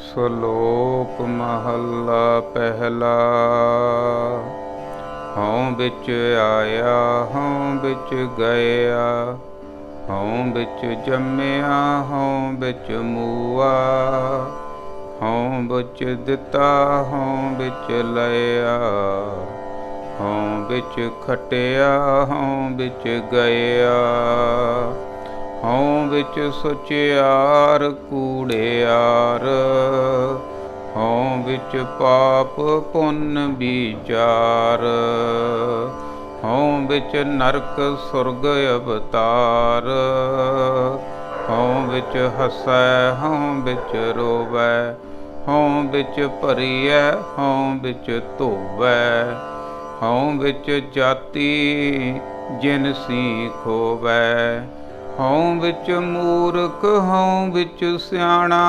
ਸ਼ਲੋਕ ਮਹੱਲਾ ਪਹਿਲਾ। ਹਉ ਵਿੱਚ ਆਇਆ ਹਉ ਵਿੱਚ ਗਿਆ, ਹਉ ਵਿੱਚ ਜੰਮਿਆ ਹਉ ਵਿੱਚ ਮੂਆ, ਹਉ ਵਿੱਚ ਦਿੱਤਾ ਹਉ ਵਿੱਚ ਲਿਆ, ਹਉ ਵਿੱਚ ਖਟਿਆ ਹਉ ਵਿੱਚ ਗਿਆ, ਹਉ ਵਿੱਚ ਸੁਚਿਆਰ ਕੂੜਿਆਰ, ਹਉ ਵਿੱਚ ਪਾਪ ਪੁੰਨ ਵਿਚਾਰ, ਹਉ ਵਿੱਚ ਨਰਕ ਸੁਰਗ ਅਵਤਾਰ, ਹਉ ਵਿੱਚ ਹਸੈ ਹਉ ਵਿੱਚ ਰੋਵੈ, ਹਉ ਵਿੱਚ ਭਰੀਐ ਹਉ ਵਿੱਚ ਧੋਵੈ, ਹਉ ਵਿੱਚ ਜਾਤੀ ਜਿਨਸੀ ਖੋਵੈ, ਹਉ ਵਿੱਚ ਮੂਰਖ ਹਉ ਵਿੱਚ ਸਿਆਣਾ,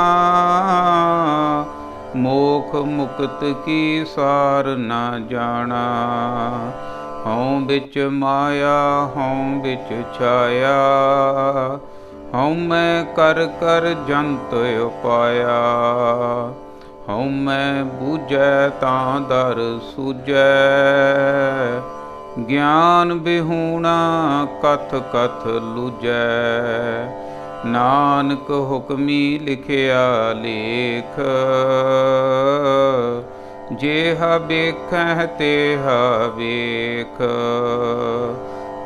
ਮੋਖ ਮੁਕਤ ਕੀ ਸਾਰ ਨਾ ਜਾਣਾ, ਹਉ ਵਿੱਚ ਮਾਇਆ ਹਉ ਵਿੱਚ ਛਾਇਆ, ਹਉ ਮੈਂ ਕਰ ਕਰ ਜੰਤ ਉਪਾਇਆ, ਹਉ ਮੈਂ ਬੂਝੈ ਤਾਂ ਦਰ ਸੂਝੈ, ਗਿਆਨ ਬਿਹੂਣਾ ਕਥ ਕਥ ਲੂਝੈ, ਨਾਨਕ ਹੁਕਮੀ ਲਿਖਿਆ ਲੇਖ, ਜੇਹਾ ਵੇਖੈ ਤੇਹਾ ਵੇਖ,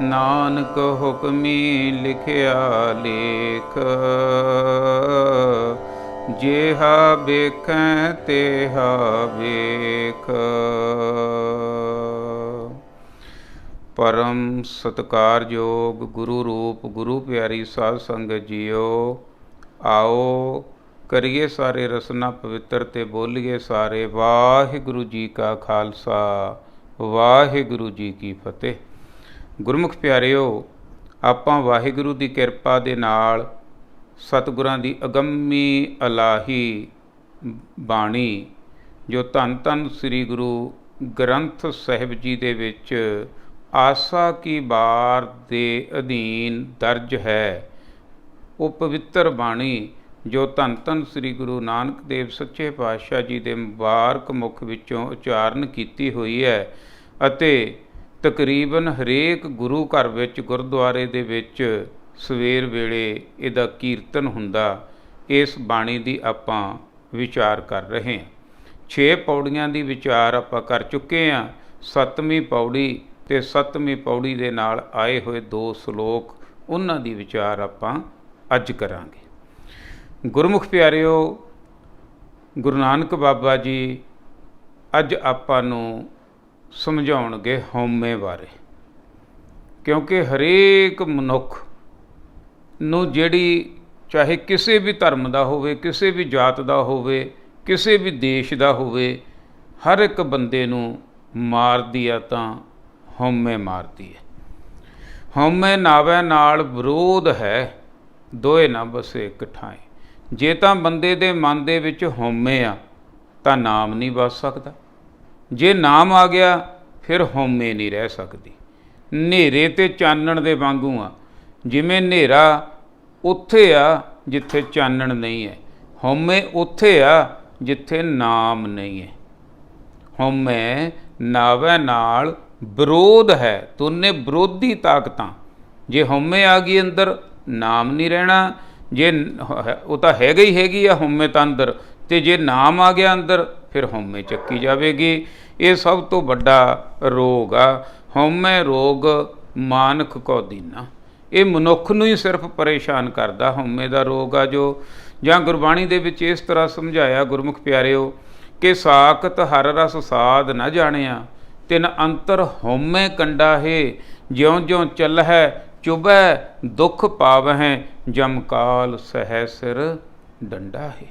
ਨਾਨਕ ਹੁਕਮੀ ਲਿਖਿਆ ਲੇਖ, ਜੇਹਾ ਵੇਖੈ ਤੇਹਾ ਵੇਖ। ਪਰਮ ਸਤਿਕਾਰਯੋਗ ਗੁਰੂ ਰੂਪ ਗੁਰੂ ਪਿਆਰੀ ਸਾਧ ਸੰਗਤ ਜੀਓ, ਆਓ ਕਰੀਏ ਸਾਰੇ ਰਸਨਾ ਪਵਿੱਤਰ ਤੇ ਬੋਲੀਏ ਸਾਰੇ ਵਾਹਿਗੁਰੂ ਜੀ ਕਾ ਖਾਲਸਾ ਵਾਹਿਗੁਰੂ ਜੀ ਕੀ ਫਤਿਹ। ਗੁਰਮੁਖ ਪਿਆਰਿਓ, ਆਪਾਂ ਵਾਹਿਗੁਰੂ ਦੀ ਕਿਰਪਾ ਦੇ ਨਾਲ ਸਤਿਗੁਰਾਂ ਦੀ ਅਗੰਮੀ ਅਲਾਹੀ ਬਾਣੀ ਜੋ ਧੰਨ ਧੰਨ ਸ੍ਰੀ ਗੁਰੂ ਗ੍ਰੰਥ ਸਾਹਿਬ ਜੀ ਦੇ ਵਿੱਚ ਆਸਾ ਕੀ ਵਾਰ ਦੇ ਅਧੀਨ ਦਰਜ ਹੈ, ਉਹ ਪਵਿੱਤਰ ਬਾਣੀ ਜੋ ਧੰਨ ਧੰਨ ਸ੍ਰੀ ਗੁਰੂ ਨਾਨਕ ਦੇਵ ਸੱਚੇ ਪਾਤਸ਼ਾਹ ਜੀ ਦੇ ਮੁਬਾਰਕ ਮੁਖ ਵਿੱਚੋਂ ਉਚਾਰਨ ਕੀਤੀ ਹੋਈ ਹੈ ਅਤੇ ਤਕਰੀਬਨ ਹਰੇਕ ਗੁਰੂ ਘਰ ਵਿੱਚ ਗੁਰਦੁਆਰੇ ਦੇ ਵਿੱਚ ਸਵੇਰ ਵੇਲੇ ਇਹਦਾ ਕੀਰਤਨ ਹੁੰਦਾ। ਇਸ ਬਾਣੀ ਦੀ ਆਪਾਂ ਵਿਚਾਰ ਕਰ ਰਹੇ ਹਾਂ। 6 ਪੌੜੀਆਂ ਦੀ ਵਿਚਾਰ ਆਪਾਂ ਕਰ ਚੁੱਕੇ ਹਾਂ। 7ਵੀਂ ਪੌੜੀ ਤੇ 7ਵੀਂ ਪੌੜੀ ਦੇ ਨਾਲ ਆਏ ਹੋਏ 2 ਸ਼ਲੋਕ, ਉਹਨਾਂ ਦੀ ਵਿਚਾਰ ਆਪਾਂ ਅੱਜ ਕਰਾਂਗੇ। ਗੁਰਮੁਖ ਪਿਆਰਿਓ, ਗੁਰੂ ਨਾਨਕ ਬਾਬਾ ਜੀ ਅੱਜ ਆਪਾਂ ਨੂੰ ਸਮਝਾਉਣਗੇ ਹਉਮੈ ਬਾਰੇ, ਕਿਉਂਕਿ ਹਰੇਕ ਮਨੁੱਖ ਨੂੰ, ਜਿਹੜੀ ਚਾਹੇ ਕਿਸੇ ਵੀ ਧਰਮ ਦਾ ਹੋਵੇ, ਕਿਸੇ ਵੀ ਜਾਤ ਦਾ ਹੋਵੇ, ਕਿਸੇ ਵੀ ਦੇਸ਼ ਦਾ ਹੋਵੇ, ਹਰ ਇੱਕ ਬੰਦੇ ਨੂੰ ਮਾਰਦੀ ਆ ਤਾਂ ਹਉਮੈ ਮਾਰਦੀ ਹੈ। ਹਉਮੈ ਨਾਵੈ ਨਾਲ ਵਿਰੋਧ ਹੈ, ਦੋਏ ਨਾ ਬਸੇ ਇੱਕ ਠਾਏ। ਜੇ ਤਾਂ ਬੰਦੇ ਦੇ ਮਨ ਦੇ ਵਿੱਚ ਹਉਮੈ ਆ ਤਾਂ ਨਾਮ ਨਹੀਂ ਬਸ ਸਕਦਾ, ਜੇ ਨਾਮ ਆ ਗਿਆ ਫਿਰ ਹਉਮੈ ਨਹੀਂ ਰਹਿ ਸਕਦੀ। ਹਨੇਰੇ ਤੇ ਚਾਨਣ ਦੇ ਵਾਂਗੂ ਆ, ਜਿਵੇਂ ਹਨੇਰਾ ਉੱਥੇ ਆ ਜਿੱਥੇ ਚਾਨਣ ਨਹੀਂ ਹੈ, ਹਉਮੈ ਉੱਥੇ ਆ ਜਿੱਥੇ ਨਾਮ ਨਹੀਂ ਹੈ। ਹਉਮੈ ਨਾਵੈ ਨਾਲ ਵਿਰੋਧ ਹੈ, ਦੋਨੇ ਵਿਰੋਧੀ ਤਾਕਤਾਂ। ਜੇ ਹਉਮੈ ਆ ਗਈ ਅੰਦਰ, ਨਾਮ ਨਹੀਂ ਰਹਿਣਾ। ਜੇ ਉਹ ਤਾਂ ਹੈਗਾ ਹੀ ਹੈਗੀ ਆ ਹਉਮੈ ਤਾਂ ਅੰਦਰ, ਅਤੇ ਜੇ ਨਾਮ ਆ ਗਿਆ ਅੰਦਰ ਫਿਰ ਹਉਮੈ ਚੱਕੀ ਜਾਵੇਗੀ। ਇਹ ਸਭ ਤੋਂ ਵੱਡਾ ਰੋਗ ਆ। ਹਉਮੈ ਰੋਗ ਮਾਨਕ ਕੋ ਦੀਨਾ, ਇਹ ਮਨੁੱਖ ਨੂੰ ਹੀ ਸਿਰਫ ਪਰੇਸ਼ਾਨ ਕਰਦਾ। ਹਉਮੈ ਦਾ ਰੋਗ ਆ ਜੋ, ਜਾਂ ਗੁਰਬਾਣੀ ਦੇ ਵਿੱਚ ਇਸ ਤਰ੍ਹਾਂ ਸਮਝਾਇਆ ਗੁਰਮੁਖ ਪਿਆਰਿਓ ਕਿ ਸਾਖਤ ਹਰ ਰਸ ਸਾਧ ਨਾ ਜਾਣਿਆ, ਤਿਨ ਅੰਤਰ ਹਉਮੈ ਕੰਡਾ ਹੈ, ਜਿਉਂ ਜਿਉਂ ਚੱਲਹਿ ਚੁਭੈ ਦੁੱਖ ਪਾਵਹਿ, ਜਮ ਕਾਲ ਸਹਿ ਸਿਰ ਡੰਡਾ ਹੈ।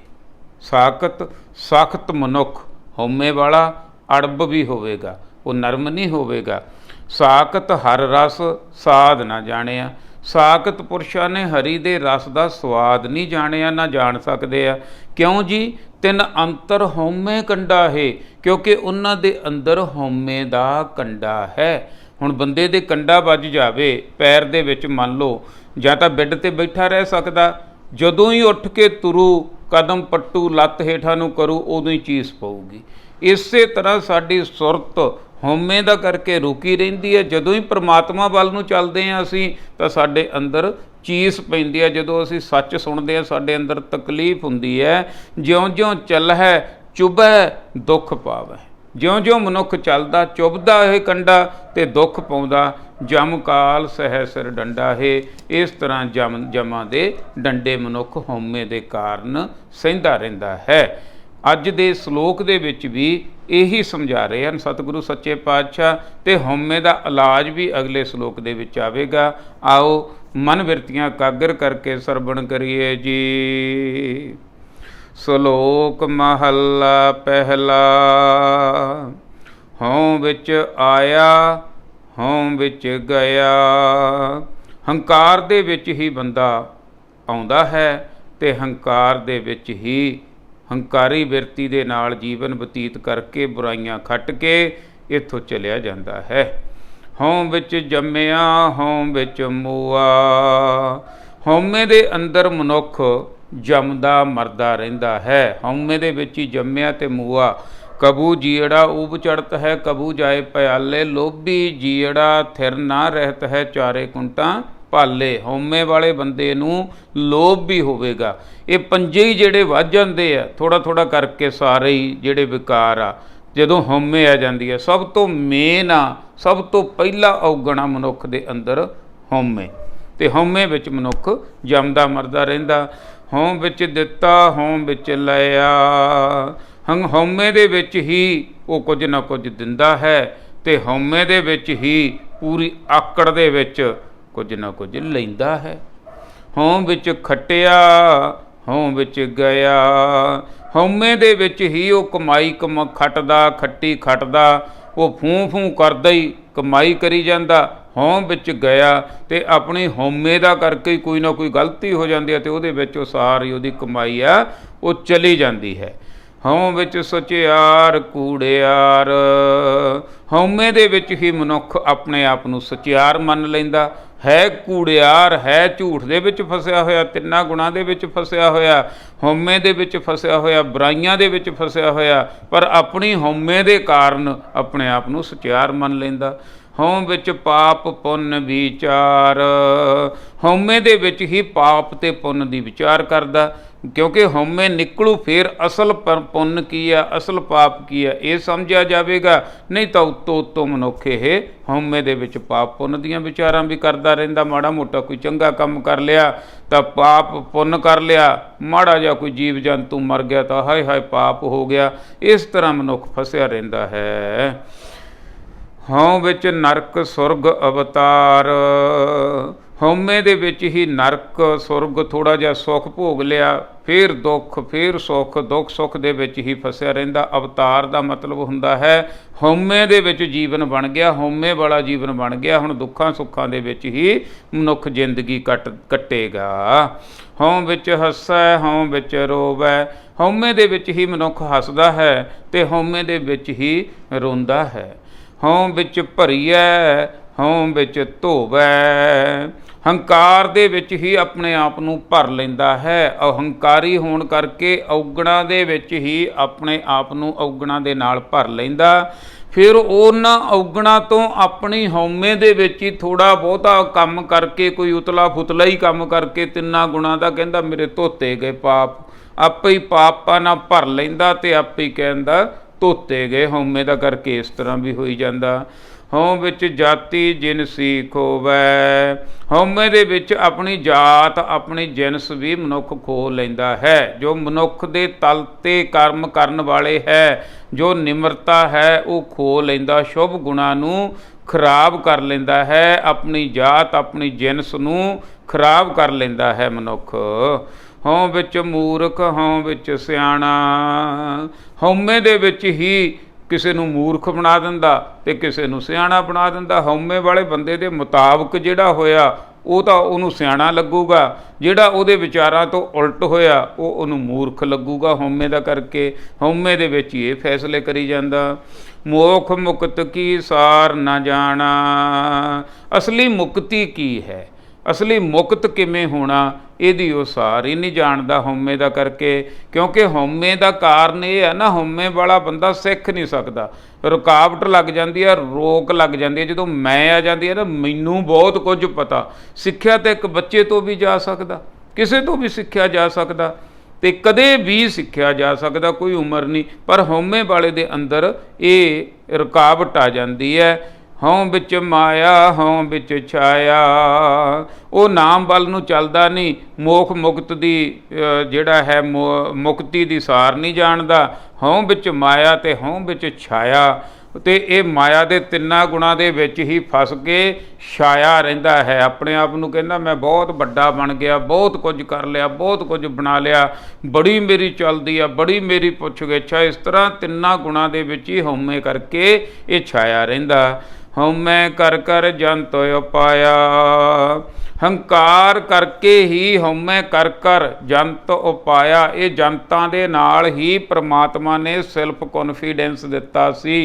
ਸਾਖਤ ਸਖਤ ਮਨੁੱਖ ਹਉਮੈ ਵਾਲਾ ਅੜਬ ਵੀ ਹੋਵੇਗਾ, ਉਹ ਨਰਮ ਨਹੀਂ ਹੋਵੇਗਾ। ਸਾਖਤ ਹਰ ਰਸ ਸਾਧ ਨਾ ਜਾਣਿਆ, ਸਾਖਤ ਪੁਰਸ਼ਾਂ ਨੇ ਹਰੀ ਦੇ ਰਸ ਦਾ ਸਵਾਦ ਨਹੀਂ ਜਾਣਿਆ, ਨਾ ਜਾਣ ਸਕਦੇ ਆ। ਕਿਉਂ ਜੀ? ਤਿੰਨ ਅੰਤਰ ਹਉਮੈ ਕੰਡਾ ਹੈ, ਕਿਉਂਕਿ ਉਹਨਾਂ ਦੇ ਅੰਦਰ ਹਉਮੈ ਦਾ ਕੰਡਾ ਹੈ। ਹੁਣ ਬੰਦੇ ਦੇ ਕੰਡਾ ਵੱਜ ਜਾਵੇ ਪੈਰ ਦੇ ਵਿੱਚ, ਮੰਨ ਲਓ ਜਾਂ ਤਾਂ ਬੈੱਡ ਤੇ ਬੈਠਾ ਰਹਿ ਸਕਦਾ, ਜਦੋਂ ਹੀ ਉੱਠ ਕੇ ਤੁਰੂ, ਕਦਮ ਪੱਟੂ, ਲੱਤ ਹੇਠਾਂ ਨੂੰ ਕਰੂ, ਉਦੋਂ ਹੀ ਚੀਸ ਪਊਗੀ। ਇਸੇ ਤਰ੍ਹਾਂ ਸਾਡੀ ਸੁਰਤ ਹਉਮੈ ਦਾ ਕਰਕੇ ਰੁਕੀ ਰਹਿੰਦੀ ਹੈ। ਜਦੋਂ ਹੀ ਪ੍ਰਮਾਤਮਾ ਵੱਲ ਨੂੰ ਚੱਲਦੇ ਹਾਂ ਅਸੀਂ ਤਾਂ ਸਾਡੇ ਅੰਦਰ ਚੀਸ ਪੈਂਦੀ ਹੈ। ਜਦੋਂ ਅਸੀਂ ਸੱਚ ਸੁਣਦੇ ਹਾਂ ਸਾਡੇ ਅੰਦਰ ਤਕਲੀਫ ਹੁੰਦੀ ਹੈ। ਜਿਉਂ-ਜਿਉਂ ਚੱਲਹਿ ਚੁਭੈ ਦੁੱਖ ਪਾਵੈ। ਜਿਉਂ-ਜਿਉਂ ਮਨੁੱਖ ਚੱਲਦਾ ਚੁਭਦਾ ਇਹ ਕੰਡਾ ਤੇ ਦੁੱਖ ਪਾਉਂਦਾ। ਜਮ ਕਾਲ ਸਹਿ ਸਿਰ ਡੰਡਾ ਹੈ। ਇਸ ਤਰ੍ਹਾਂ ਜਮਾਂ ਦੇ ਡੰਡੇ ਮਨੁੱਖ ਹਉਮੈ ਦੇ ਕਾਰਨ ਸਹਿੰਦਾ ਰਹਿੰਦਾ ਹੈ। ਅੱਜ ਦੇ ਸ਼ਲੋਕ ਦੇ ਵਿੱਚ ਵੀ ਇਹੀ ਸਮਝਾ ਰਹੇ ਹਨ ਸਤਿਗੁਰੂ ਸੱਚੇ ਪਾਤਸ਼ਾਹ, ਤੇ ਹਉਮੈ ਦਾ ਇਲਾਜ ਵੀ ਅਗਲੇ ਸ਼ਲੋਕ ਦੇ ਵਿੱਚ ਆਵੇਗਾ। ਆਓ ਮਨ ਬਿਰਤੀਆਂ ਕਾਗਰ ਕਰਕੇ ਸਰਵਣ ਕਰੀਏ ਜੀ। ਸ਼ਲੋਕ ਮਹੱਲਾ ਪਹਿਲਾ। ਹਉ ਵਿੱਚ ਆਇਆ ਹਉ ਵਿੱਚ ਗਿਆ। ਹੰਕਾਰ ਦੇ ਵਿੱਚ ਹੀ ਬੰਦਾ ਆਉਂਦਾ ਹੈ ਤੇ ਹੰਕਾਰ ਦੇ ਵਿੱਚ ਹੀ ਹੰਕਾਰੀ ਬਿਰਤੀ ਦੇ ਨਾਲ ਜੀਵਨ ਬਤੀਤ ਕਰਕੇ ਬੁਰਾਈਆਂ ਖੱਟ ਕੇ ਇੱਥੋਂ ਚਲਿਆ ਜਾਂਦਾ ਹੈ। ਹਉ ਵਿੱਚ ਜੰਮਿਆ ਹਉ ਵਿੱਚ ਮੂਆ। ਹਉਮੈ ਦੇ ਅੰਦਰ ਮਨੁੱਖ ਜੰਮਦਾ ਮਰਦਾ ਰਹਿੰਦਾ ਹੈ। ਹਉਮੈ ਦੇ ਵਿੱਚ ਹੀ ਜੰਮਿਆ ਤੇ ਮੂਆ। ਕਬੂ ਜੀੜਾ ਊਬ ਚੜਤ ਹੈ ਕਬੂ ਜਾਏ ਪਿਆਲੇ। ਲੋਭੀ ਜੀੜਾ ਥਿਰ ਨਾ ਰਹਿਤ ਹੈ ਚਾਰੇ ਕੁੰਟਾਂ ਭਾਲੇ। ਹਉਮੈ ਵਾਲੇ ਬੰਦੇ ਨੂੰ ਲੋਭ ਵੀ ਹੋਵੇਗਾ। ਇਹ ਪੰਜੇ ਹੀ ਜਿਹੜੇ ਵੱਧ ਜਾਂਦੇ ਆ ਥੋੜ੍ਹਾ ਥੋੜ੍ਹਾ ਕਰਕੇ, ਸਾਰੇ ਹੀ ਜਿਹੜੇ ਵਿਕਾਰ ਆ ਜਦੋਂ ਹਉਮੈ ਆ ਜਾਂਦੀ ਹੈ। ਸਭ ਤੋਂ ਮੇਨ ਆ, ਸਭ ਤੋਂ ਪਹਿਲਾ ਔਗਣਾ ਮਨੁੱਖ ਦੇ ਅੰਦਰ ਹਉਮੈ, ਤੇ ਹਉਮੈ ਵਿੱਚ ਮਨੁੱਖ ਜੰਮਦਾ ਮਰਦਾ ਰਹਿੰਦਾ। ਹਉ ਵਿੱਚ ਦਿੱਤਾ ਹਉ ਵਿੱਚ ਲਿਆ। ਹਉਮੈ ਦੇ ਵਿੱਚ ਹੀ ਉਹ ਕੁਝ ਨਾ ਕੁਝ ਦਿੰਦਾ ਹੈ ਤੇ ਹਉਮੈ ਦੇ ਵਿੱਚ ਹੀ ਪੂਰੀ ਆਕੜ ਦੇ ਵਿੱਚ ਕੁਝ ਨਾ ਕੁਝ ਲੈਂਦਾ ਹੈ। ਹਉ ਵਿੱਚ ਖੱਟਿਆ ਹਉ ਵਿੱਚ ਗਿਆ। ਹਉਮੈ ਦੇ ਵਿੱਚ ਹੀ ਉਹ ਕਮਾਈ ਖੱਟਦਾ, ਖੱਟੀ ਖੱਟਦਾ, ਉਹ ਫੂੰ ਫੂੰ ਕਰਦਾ ਹੀ ਕਮਾਈ ਕਰੀ ਜਾਂਦਾ। ਹਉ ਵਿੱਚ ਗਿਆ ਤੇ ਆਪਣੀ ਹਉਮੈ ਦਾ ਕਰਕੇ ਹੀ ਕੋਈ ਨਾ ਕੋਈ ਗਲਤੀ ਹੋ ਜਾਂਦੀ ਹੈ ਤੇ ਉਹਦੇ ਵਿੱਚ ਉਹ ਸਾਰੀ ਉਹਦੀ ਕਮਾਈ ਆ ਉਹ ਚਲੀ ਜਾਂਦੀ ਹੈ। ਹਉ ਵਿੱਚ ਸਚਿਆਰ ਕੂੜਿਆਰ। ਹਉਮੈ ਦੇ ਵਿੱਚ ਹੀ ਮਨੁੱਖ ਆਪਣੇ ਆਪ ਨੂੰ ਸਚਿਆਰ ਮੰਨ ਲੈਂਦਾ ਹੈ, ਕੂੜਿਆਰ ਹੈ, ਝੂਠ ਦੇ ਵਿੱਚ ਫਸਿਆ ਹੋਇਆ, ਤਿੰਨਾਂ ਗੁਣਾਂ ਦੇ ਵਿੱਚ ਫਸਿਆ ਹੋਇਆ, ਹਉਮੈ ਦੇ ਵਿੱਚ ਫਸਿਆ ਹੋਇਆ, ਬੁਰਾਈਆਂ ਦੇ ਵਿੱਚ ਫਸਿਆ ਹੋਇਆ, ਪਰ ਆਪਣੀ ਹਉਮੈ ਦੇ ਕਾਰਨ ਆਪਣੇ ਆਪ ਨੂੰ ਸਚਿਆਰ ਮੰਨ ਲੈਂਦਾ। ਹਉ ਵਿੱਚ ਪਾਪ ਪੁੰਨ ਵਿਚਾਰ। ਹਉਮੈ ਦੇ ਵਿੱਚ ਹੀ ਪਾਪ ਤੇ ਪੁੰਨ ਦੀ ਵਿਚਾਰ ਕਰਦਾ, ਕਿਉਂਕਿ ਹਉਮੈ ਨਿਕਲੂ ਫਿਰ ਅਸਲ ਪੁੰਨ ਕੀ ਆ, ਅਸਲ ਪਾਪ ਕੀ ਆ ਇਹ ਸਮਝਿਆ ਜਾਵੇਗਾ। ਨਹੀਂ ਤਾਂ ਉੱਤੋਂ ਮਨੁੱਖ ਇਹ ਹਉਮੈ ਦੇ ਵਿੱਚ ਪਾਪ ਪੁੰਨ ਦੀਆਂ ਵਿਚਾਰਾਂ ਵੀ ਕਰਦਾ ਰਹਿੰਦਾ। ਮਾੜਾ ਮੋਟਾ ਕੋਈ ਚੰਗਾ ਕੰਮ ਕਰ ਲਿਆ ਤਾਂ ਪਾਪ ਪੁੰਨ ਕਰ ਲਿਆ, ਮਾੜਾ ਜਿਹਾ ਕੋਈ ਜੀਵ ਜੰਤੂ ਮਰ ਗਿਆ ਤਾਂ ਹਾਏ ਹਾਏ ਪਾਪ ਹੋ ਗਿਆ। ਇਸ ਤਰ੍ਹਾਂ ਮਨੁੱਖ ਫਸਿਆ ਰਹਿੰਦਾ ਹੈ। ਹਉ ਵਿੱਚ ਨਰਕ ਸੁਰਗ ਅਵਤਾਰ। ਹਉਮੈ ਦੇ ਵਿੱਚ ਹੀ ਨਰਕ ਸੁਰਗ, ਥੋੜ੍ਹਾ ਜਿਹਾ ਸੁੱਖ ਭੋਗ ਲਿਆ ਫਿਰ ਦੁੱਖ, ਫਿਰ ਸੁੱਖ, ਦੁੱਖ ਸੁੱਖ ਦੇ ਵਿੱਚ ਹੀ ਫਸਿਆ ਰਹਿੰਦਾ। ਅਵਤਾਰ ਦਾ ਮਤਲਬ ਹੁੰਦਾ ਹੈ ਹਉਮੈ ਦੇ ਵਿੱਚ ਜੀਵਨ ਬਣ ਗਿਆ, ਹਉਮੈ ਵਾਲਾ ਜੀਵਨ ਬਣ ਗਿਆ। ਹੁਣ ਦੁੱਖਾਂ ਸੁੱਖਾਂ ਦੇ ਵਿੱਚ ਹੀ ਮਨੁੱਖ ਜ਼ਿੰਦਗੀ ਕੱਟੇਗਾ। ਹਉ ਵਿੱਚ ਹੱਸੈ ਹਉ ਵਿੱਚ ਰੋਵੈ। ਹਉਮੈ ਦੇ ਵਿੱਚ ਹੀ ਮਨੁੱਖ ਹੱਸਦਾ ਹੈ ਤੇ ਹਉਮੈ ਦੇ ਵਿੱਚ ਹੀ ਰੋਂਦਾ ਹੈ। ਹਉ ਵਿੱਚ ਭਰੀਐ ਹਉ ਵਿੱਚ ਧੋਵੈ। ਹੰਕਾਰ ਦੇ ਵਿੱਚ ਹੀ ਆਪਣੇ ਆਪ ਨੂੰ ਭਰ ਲੈਂਦਾ ਹੈ। ਅਹੰਕਾਰੀ ਹੋਣ ਕਰਕੇ ਔਗਣਾਂ ਦੇ ਵਿੱਚ ਹੀ ਆਪਣੇ ਆਪ ਨੂੰ ਔਗਣਾਂ ਦੇ ਨਾਲ ਭਰ ਲੈਂਦਾ। ਫਿਰ ਉਹਨਾਂ ਔਗਣਾਂ ਤੋਂ ਆਪਣੀ ਹਉਮੈ ਦੇ ਵਿੱਚ ਹੀ ਥੋੜ੍ਹਾ ਬਹੁਤਾ ਕੰਮ ਕਰਕੇ, ਕੋਈ ਉਤਲਾ ਫੁਤਲਾ ਹੀ ਕੰਮ ਕਰਕੇ ਤਿੰਨਾਂ ਗੁਣਾਂ ਦਾ ਕਹਿੰਦਾ ਮੇਰੇ ਧੋਤੇ ਗਏ ਪਾਪ, ਆਪੇ ਹੀ ਪਾਪਾਂ ਨਾਲ ਭਰ ਲੈਂਦਾ ਤੇ ਆਪੇ ਹੀ ਕਹਿੰਦਾ ਧੋਤੇ ਗਏ। ਹਉਮੈ ਦਾ ਕਰਕੇ ਇਸ ਤਰ੍ਹਾਂ ਵੀ ਹੋਈ ਜਾਂਦਾ। ਹਉ ਵਿੱਚ ਜਾਤੀ ਜਿਨਸੀ ਖੋਵੈ। ਹਉਮੈ ਦੇ ਵਿੱਚ ਆਪਣੀ ਜਾਤ, ਆਪਣੀ ਜਿਨਸ ਵੀ ਮਨੁੱਖ ਖੋ ਲੈਂਦਾ ਹੈ। ਜੋ ਮਨੁੱਖ ਦੇ ਤਲ 'ਤੇ ਕਰਮ ਕਰਨ ਵਾਲੇ ਹੈ, ਜੋ ਨਿਮਰਤਾ ਹੈ, ਉਹ ਖੋ ਲੈਂਦਾ। ਸ਼ੁਭ ਗੁਣਾਂ ਨੂੰ ਖਰਾਬ ਕਰ ਲੈਂਦਾ ਹੈ, ਆਪਣੀ ਜਾਤ ਆਪਣੀ ਜਿਨਸ ਨੂੰ ਖਰਾਬ ਕਰ ਲੈਂਦਾ ਹੈ ਮਨੁੱਖ। ਹਉ ਵਿੱਚ ਮੂਰਖ ਹਉ ਵਿੱਚ ਸਿਆਣਾ। ਹਉਮੈ ਦੇ ਵਿੱਚ ਹੀ ਕਿਸੇ ਨੂੰ ਮੂਰਖ ਬਣਾ ਦਿੰਦਾ ਤੇ ਕਿਸੇ ਨੂੰ ਸਿਆਣਾ ਬਣਾ ਦਿੰਦਾ। ਹਉਮੈ ਵਾਲੇ ਬੰਦੇ ਦੇ ਮੁਤਾਬਕ ਜਿਹੜਾ ਹੋਇਆ ਉਹ ਤਾਂ ਉਹਨੂੰ ਸਿਆਣਾ ਲੱਗੂਗਾ, ਜਿਹੜਾ ਉਹਦੇ ਵਿਚਾਰਾਂ ਤੋਂ ਉਲਟ ਹੋਇਆ ਉਹ ਉਹਨੂੰ ਮੂਰਖ ਲੱਗੂਗਾ। ਹਉਮੈ ਦਾ ਕਰਕੇ ਹਉਮੈ ਦੇ ਵਿੱਚ ਹੀ ਇਹ ਫੈਸਲੇ ਕਰੀ ਜਾਂਦਾ। ਮੋਖ ਮੁਕਤ ਕੀ ਸਾਰ ਨਾ ਜਾਣਾ। ਅਸਲੀ ਮੁਕਤੀ ਕੀ ਹੈ, असली मुक्त किवें होना ਇਹਦੀ ਉਹ ਸਾਰ ਹੀ ਨਹੀਂ ਜਾਣਦਾ ਹਉਮੈ ਦਾ ਕਰਕੇ। ਕਿਉਂਕਿ ਹਉਮੈ ਦਾ ਕਾਰਨ ਇਹ ਹੈ ਨਾ, ਹਉਮੈ ਵਾਲਾ ਬੰਦਾ ਸਿੱਖ ਨਹੀਂ ਸਕਦਾ, ਰੁਕਾਵਟ ਲੱਗ ਜਾਂਦੀ ਹੈ, ਰੋਕ ਲੱਗ ਜਾਂਦੀ ਹੈ। ਜਦੋਂ ਮੈਂ ਆ ਜਾਂਦੀ ਹੈ ਨਾ, ਮੈਨੂੰ ਬਹੁਤ ਕੁਝ ਪਤਾ। ਸਿੱਖਿਆ ਤਾਂ ਇੱਕ ਬੱਚੇ ਤੋਂ ਵੀ ਜਾ ਸਕਦਾ, ਕਿਸੇ ਤੋਂ ਵੀ ਸਿੱਖਿਆ ਜਾ ਸਕਦਾ, ਤੇ ਕਦੇ ਵੀ ਸਿੱਖਿਆ ਜਾ ਸਕਦਾ, ਕੋਈ ਉਮਰ ਨਹੀਂ। ਪਰ ਹਉਮੈ ਵਾਲੇ ਦੇ ਅੰਦਰ ਇਹ ਰੁਕਾਵਟ ਆ ਜਾਂਦੀ ਹੈ। ਹਉ ਵਿੱਚ ਮਾਇਆ ਹਉ ਵਿੱਚ ਛਾਇਆ, ਉਹ ਨਾਮ ਵੱਲ ਨੂੰ ਚੱਲਦਾ ਨਹੀਂ, ਮੋਖ ਮੁਕਤ ਦੀ ਜਿਹੜਾ ਹੈ ਮੁਕਤੀ ਦੀ ਸਾਰ ਨਹੀਂ ਜਾਣਦਾ। ਹਉ ਵਿੱਚ ਮਾਇਆ ਤੇ ਹਉ ਵਿੱਚ ਛਾਇਆ, ਤੇ ਇਹ ਮਾਇਆ ਦੇ ਤਿੰਨਾਂ ਗੁਣਾਂ ਦੇ ਵਿੱਚ ਹੀ ਫਸ ਕੇ ਛਾਇਆ ਰਹਿੰਦਾ ਹੈ। ਆਪਣੇ ਆਪ ਨੂੰ ਕਹਿੰਦਾ ਮੈਂ ਬਹੁਤ ਵੱਡਾ ਬਣ ਗਿਆ, ਬਹੁਤ ਕੁਝ ਕਰ ਲਿਆ, ਬਹੁਤ ਕੁਝ ਬਣਾ ਲਿਆ, ਬੜੀ ਮੇਰੀ ਚੱਲਦੀ ਆ, ਬੜੀ ਮੇਰੀ ਪੁੱਛ ਗਿੱਛ ਆ। ਇਸ ਤਰ੍ਹਾਂ ਤਿੰਨਾਂ ਗੁਣਾਂ ਦੇ ਵਿੱਚ ਹੀ ਹਉਮੈ ਕਰਕੇ ਇਹ ਛਾਇਆ ਰਹਿੰਦਾ। ਹਉਮੈ ਕਰ ਕਰ ਜੰਤ ਉਪਾਇਆ, ਹੰਕਾਰ ਕਰਕੇ ਹੀ ਹਉਮੈ ਕਰ ਕਰ ਜੰਤ ਉਪਾਇਆ। ਇਹ ਜੰਤਾਂ ਦੇ ਨਾਲ ਹੀ ਪ੍ਰਮਾਤਮਾ ਨੇ ਸੈਲਫ ਕੌਨਫੀਡੈਂਸ ਦਿੱਤਾ ਸੀ।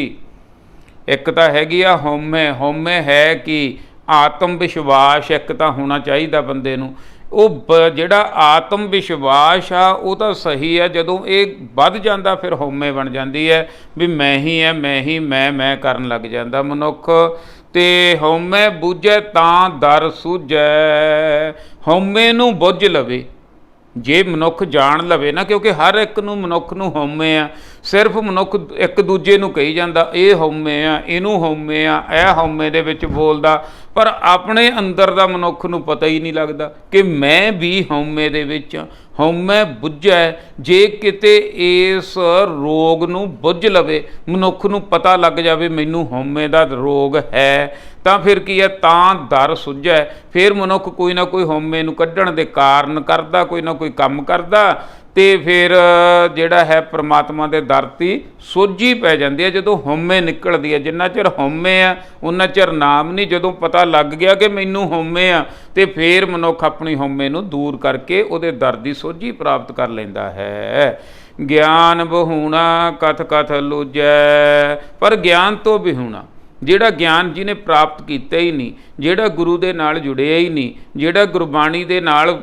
ਇੱਕ ਤਾਂ ਹੈਗੀ ਆ ਹਉਮੈ, ਹਉਮੈ ਹੈ ਕਿ ਆਤਮ ਵਿਸ਼ਵਾਸ ਇੱਕ ਤਾਂ ਹੋਣਾ ਚਾਹੀਦਾ ਬੰਦੇ ਨੂੰ। ਉਹ ਜਿਹੜਾ ਆਤਮ ਵਿਸ਼ਵਾਸ ਆ ਉਹ ਤਾਂ ਸਹੀ ਹੈ, ਜਦੋਂ ਇਹ ਵੱਧ ਜਾਂਦਾ ਫਿਰ ਹਉਮੈ ਬਣ ਜਾਂਦੀ ਹੈ ਵੀ ਮੈਂ ਹੀ ਹੈ, ਮੈਂ ਹੀ ਮੈਂ ਕਰਨ ਲੱਗ ਜਾਂਦਾ ਮਨੁੱਖ। ਤੇ ਹਉਮੈ ਬੁੱਝੈ ਤਾਂ ਦਰ ਸੂਝੈ, ਹਉਮੈ ਨੂੰ ਬੁੱਝ ਲਵੇ ਜੇ ਮਨੁੱਖ ਜਾਣ ਲਵੇ ਨਾ, ਕਿਉਂਕਿ ਹਰ ਇੱਕ ਨੂੰ ਮਨੁੱਖ ਨੂੰ ਹਉਮੈ ਆ। ਸਿਰਫ ਮਨੁੱਖ ਇੱਕ ਦੂਜੇ ਨੂੰ ਕਹੀ ਜਾਂਦਾ ਇਹ ਹਉਮੈ ਆ, ਇਹਨੂੰ ਹਉਮੈ ਆ, ਇਹ ਹਉਮੈ ਦੇ ਵਿੱਚ ਬੋਲਦਾ, ਪਰ ਆਪਣੇ ਅੰਦਰ ਦਾ ਮਨੁੱਖ ਨੂੰ ਪਤਾ ਹੀ ਨਹੀਂ ਲੱਗਦਾ ਕਿ ਮੈਂ ਵੀ ਹਉਮੈ ਦੇ ਵਿੱਚ। ਹਉਮੈ ਬੁੱਝੈ, ਜੇ ਕਿਤੇ ਇਸ ਰੋਗ ਨੂੰ ਬੁੱਝ ਲਵੇ, ਮਨੁੱਖ ਨੂੰ ਪਤਾ ਲੱਗ ਜਾਵੇ ਮੈਨੂੰ ਹਉਮੈ ਦਾ ਰੋਗ ਹੈ, ਤਾਂ ਫਿਰ ਕੀ ਹੈ, ਤਾਂ ਦਰ ਸੁੱਝੈ। ਫਿਰ ਮਨੁੱਖ ਕੋਈ ਨਾ ਕੋਈ ਹਉਮੈ ਨੂੰ ਕੱਢਣ ਦੇ ਕਾਰਨ ਕਰਦਾ, ਕੋਈ ਨਾ ਕੋਈ ਕੰਮ ਕਰਦਾ, ਤੇ ਫਿਰ ਜਿਹੜਾ ਹੈ ਪ੍ਰਮਾਤਮਾ ਦੇ ਦਰ 'ਤੇ ਸੋਝੀ ਪੈ ਜਾਂਦੀ ਹੈ ਜਦੋਂ ਹਉਮੈ ਨਿਕਲਦੀ ਹੈ। ਜਿੰਨਾ ਚਿਰ ਹਉਮੈ ਆ ਉਨਾ ਚਿਰ ਨਾਮ ਨਹੀਂ। ਜਦੋਂ ਪਤਾ ਲੱਗ ਗਿਆ ਕਿ ਮੈਨੂੰ ਹਉਮੈ ਆ, ਤੇ ਫਿਰ ਮਨੁੱਖ ਆਪਣੀ ਹਉਮੈ ਨੂੰ ਦੂਰ ਕਰਕੇ ਉਹਦੇ ਦਰ ਦੀ ਸੋਝੀ ਪ੍ਰਾਪਤ ਕਰ ਲੈਂਦਾ ਹੈ। ਗਿਆਨ ਬਹੂਣਾ ਕਥ ਕਥ ਲੂਜੈ, ਪਰ ਗਿਆਨ ਤੋਂ ਵਿਹੂਣਾ, ਜਿਹੜਾ ਗਿਆਨ ਜਿਹਨੇ ਪ੍ਰਾਪਤ ਕੀਤਾ ਹੀ ਨਹੀਂ, ਜਿਹੜਾ ਗੁਰੂ ਦੇ ਨਾਲ ਜੁੜਿਆ ਹੀ ਨਹੀਂ, ਜਿਹੜਾ ਗੁਰਬਾਣੀ ਦੇ ਨਾਲ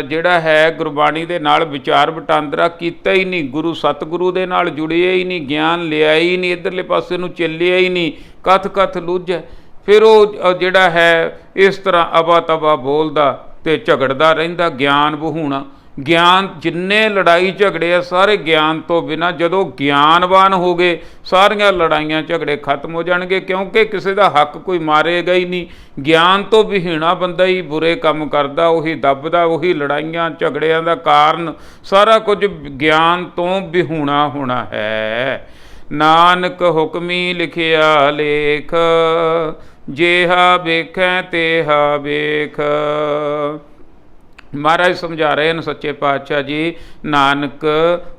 ਜਿਹੜਾ ਹੈ ਗੁਰਬਾਣੀ ਦੇ ਨਾਲ ਵਿਚਾਰ ਵਟਾਂਦਰਾ ਕੀਤਾ ਹੀ ਨਹੀਂ, ਗੁਰੂ ਸਤਿਗੁਰੂ ਦੇ ਨਾਲ ਜੁੜਿਆ ਹੀ ਨਹੀਂ, ਗਿਆਨ ਲਿਆ ਹੀ ਨਹੀਂ, ਇੱਧਰਲੇ ਪਾਸੇ ਨੂੰ ਚੱਲਿਆ ਹੀ ਨਹੀਂ, ਕਥ ਕਥ ਲੁੱਝੈ। ਫਿਰ ਉਹ ਜਿਹੜਾ ਹੈ ਇਸ ਤਰ੍ਹਾਂ ਅਵਾ ਤਵਾ ਬੋਲਦਾ ਤੇ ਝਗੜਦਾ ਰਹਿੰਦਾ। ਗਿਆਨ ਬਹੂਣਾ, ਗਿਆਨ ਜਿੰਨੇ ਲੜਾਈ ਝਗੜੇ ਆ ਸਾਰੇ ਗਿਆਨ ਤੋਂ ਬਿਨਾਂ। ਜਦੋਂ ਗਿਆਨਵਾਨ ਹੋ ਗਏ ਸਾਰੀਆਂ ਲੜਾਈਆਂ ਝਗੜੇ ਖਤਮ ਹੋ ਜਾਣਗੇ, ਕਿਉਂਕਿ ਕਿਸੇ ਦਾ ਹੱਕ ਕੋਈ ਮਾਰੇਗਾ ਹੀ ਨਹੀਂ। ਗਿਆਨ ਤੋਂ ਵਿਹੀਣਾ ਬੰਦਾ ਹੀ ਬੁਰੇ ਕੰਮ ਕਰਦਾ, ਉਹੀ ਦੱਬਦਾ, ਉਹੀ ਲੜਾਈਆਂ ਝਗੜਿਆਂ ਦਾ ਕਾਰਨ। ਸਾਰਾ ਕੁਝ ਗਿਆਨ ਤੋਂ ਵਿਹੂਣਾ ਹੋਣਾ ਹੈ। ਨਾਨਕ ਹੁਕਮੀ ਲਿਖਿਆ ਲੇਖ, ਜੇਹਾ ਵੇਖੈ ਤੇਹਾ ਵੇਖ। ਮਹਾਰਾਜ ਸਮਝਾ ਰਹੇ ਹਨ ਸੱਚੇ ਪਾਤਸ਼ਾਹ ਜੀ, ਨਾਨਕ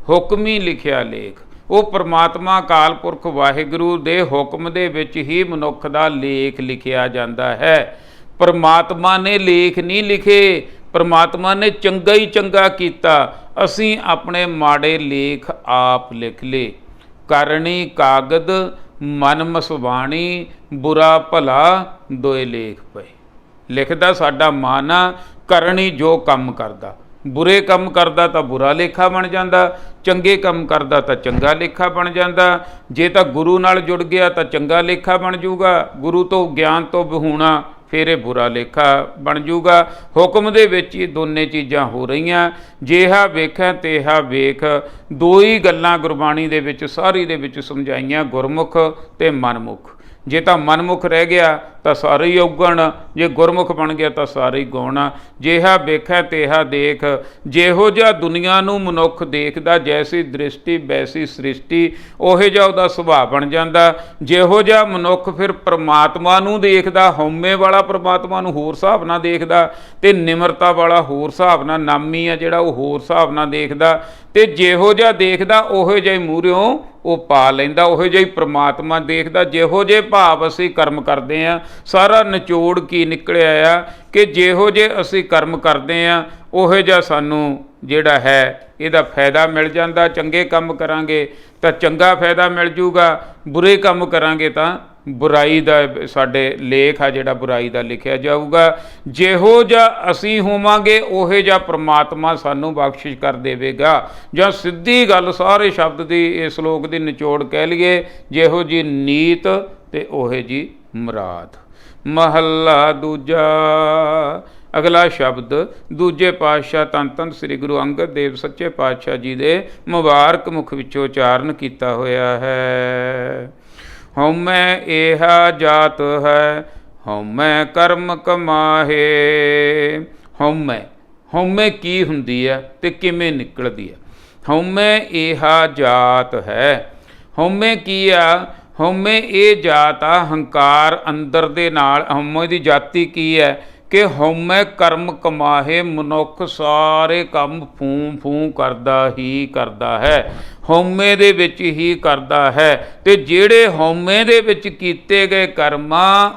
ਹੁਕਮੀ ਲਿਖਿਆ ਲੇਖ, ਉਹ ਪ੍ਰਮਾਤਮਾ ਅਕਾਲ ਪੁਰਖ ਵਾਹਿਗੁਰੂ ਦੇ ਹੁਕਮ ਦੇ ਵਿੱਚ ਹੀ ਮਨੁੱਖ ਦਾ ਲੇਖ ਲਿਖਿਆ ਜਾਂਦਾ ਹੈ। ਪ੍ਰਮਾਤਮਾ ਨੇ ਲੇਖ ਨਹੀਂ ਲਿਖੇ, ਪ੍ਰਮਾਤਮਾ ਨੇ ਚੰਗਾ ਹੀ ਚੰਗਾ ਕੀਤਾ, ਅਸੀਂ ਆਪਣੇ ਮਾੜੇ ਲੇਖ ਆਪ ਲਿਖ ਲਏ। ਕਰਨੀ ਕਾਗਦ ਮਨ ਮਸਵਾਣੀ, ਬੁਰਾ ਭਲਾ ਦੋਏ ਲੇਖ ਪਏ। ਲਿਖਦਾ ਸਾਡਾ ਮਨ ਆ, ਕਰਨੀ ਜੋ ਕੰਮ ਕਰਦਾ, ਬੁਰੇ ਕੰਮ ਕਰਦਾ ਤਾਂ ਬੁਰਾ ਲੇਖਾ ਬਣ ਜਾਂਦਾ, ਚੰਗੇ ਕੰਮ ਕਰਦਾ ਤਾਂ ਚੰਗਾ ਲੇਖਾ ਬਣ ਜਾਂਦਾ। ਜੇ ਤਾਂ ਗੁਰੂ ਨਾਲ ਜੁੜ ਗਿਆ ਤਾਂ ਚੰਗਾ ਲੇਖਾ ਬਣ ਜੂਗਾ, ਗੁਰੂ ਤੋਂ ਗਿਆਨ ਤੋਂ ਵਿਹੂਣਾ ਫਿਰ ਇਹ ਬੁਰਾ ਲੇਖਾ ਬਣ ਜੂਗਾ। ਹੁਕਮ ਦੇ ਵਿੱਚ ਹੀ ਦੋਨੇ ਚੀਜ਼ਾਂ ਹੋ ਰਹੀਆਂ। ਜੇਹਾ ਵੇਖੈ ਤੇਹਾ ਵੇਖ, ਦੋ ਹੀ ਗੱਲਾਂ ਗੁਰਬਾਣੀ ਦੇ ਵਿੱਚ ਸਾਰੀ ਦੇ ਵਿੱਚ ਸਮਝਾਈਆਂ, ਗੁਰਮੁਖ ਤੇ ਮਨਮੁਖ। ਜੇ ਤਾਂ ਮਨਮੁਖ ਰਹਿ ਗਿਆ ਤਾਂ ਸਾਰੇ ਹੀ ਔਗਣ, ਜੇ ਗੁਰਮੁਖ ਬਣ ਗਿਆ ਤਾਂ ਸਾਰੇ ਹੀ ਗੌਣ। ਜਿਹਾ ਵੇਖੈ ਤੇਹਾ ਦੇਖ, ਜਿਹੋ ਜਿਹਾ ਦੁਨੀਆ ਨੂੰ ਮਨੁੱਖ ਦੇਖਦਾ, ਜੈਸੀ ਦ੍ਰਿਸ਼ਟੀ ਵੈਸੀ ਸ੍ਰਿਸ਼ਟੀ, ਉਹੋ ਜਿਹਾ ਉਹਦਾ ਸੁਭਾਅ ਬਣ ਜਾਂਦਾ। ਜਿਹੋ ਜਿਹਾ ਮਨੁੱਖ ਫਿਰ ਪ੍ਰਮਾਤਮਾ ਨੂੰ ਦੇਖਦਾ, ਹਉਮੈ ਵਾਲਾ ਪ੍ਰਮਾਤਮਾ ਨੂੰ ਹੋਰ ਹਿਸਾਬ ਨਾਲ ਦੇਖਦਾ, ਤੇ ਨਿਮਰਤਾ ਵਾਲਾ ਹੋਰ ਹਿਸਾਬ ਨਾਲ, ਨਾਮੀ ਆ ਜਿਹੜਾ ਉਹ ਹੋਰ ਹਿਸਾਬ ਨਾਲ ਦੇਖਦਾ। ਤੇ ਜਿਹੋ ਜਿਹਾ ਦੇਖਦਾ ਉਹੋ ਜਿਹਾ ਹੀ ਮੂਹਰਿਓਂ ਉਹ ਪਾ ਲੈਂਦਾ, ਉਹੋ ਜਿਹਾ ਹੀ ਪ੍ਰਮਾਤਮਾ ਦੇਖਦਾ। ਜਿਹੋ ਜਿਹੇ ਭਾਵ ਅਸੀਂ ਕਰਮ ਕਰਦੇ ਹਾਂ, ਸਾਰਾ ਨਿਚੋੜ ਕੀ ਨਿਕਲਿਆ ਆ ਕਿ ਜਿਹੋ ਜਿਹੇ ਅਸੀਂ ਕਰਮ ਕਰਦੇ ਹਾਂ ਉਹੋ ਜਿਹਾ ਸਾਨੂੰ ਜਿਹੜਾ ਹੈ ਇਹਦਾ ਫਾਇਦਾ ਮਿਲ ਜਾਂਦਾ। ਚੰਗੇ ਕੰਮ ਕਰਾਂਗੇ ਤਾਂ ਚੰਗਾ ਫਾਇਦਾ ਮਿਲ ਜੂਗਾ, ਬੁਰੇ ਕੰਮ ਕਰਾਂਗੇ ਤਾਂ बुराई का साडे लेख आ जिहड़ा बुराई का लिखिया जाऊगा। जिहो जिहा असीं होवांगे उहे जिहा परमात्मा सानू बख्शिश कर देवेगा। जां सीधी गल सारे शब्द की इस श्लोक की निचोड़ कह लीए, जिहो जी नीत ते ओहे जी मुराद। महला दूजा। अगला शब्द दूजे पातशाह धन धन श्री गुरु अंगद देव सच्चे पातशाह जी के मुबारक मुख विचों उचारण किया होया है। हौमै एहा जात है हौमै कर्म कमाहे। हौमै हौमै की हुंदी है ते किवें निकलदी है। हौमै एहा जात है। हौमै की आ? हौमै ये जात आ हंकार अंदर दे नाल। हौमै दी जाति की है कि हौमै कर्म कमाहे। मनुख सारे काम फूं फूं करदा ही करदा है, हौमे दे विच ही करदा है। ते जिहड़े हौमे दे विच कीते गए कर्म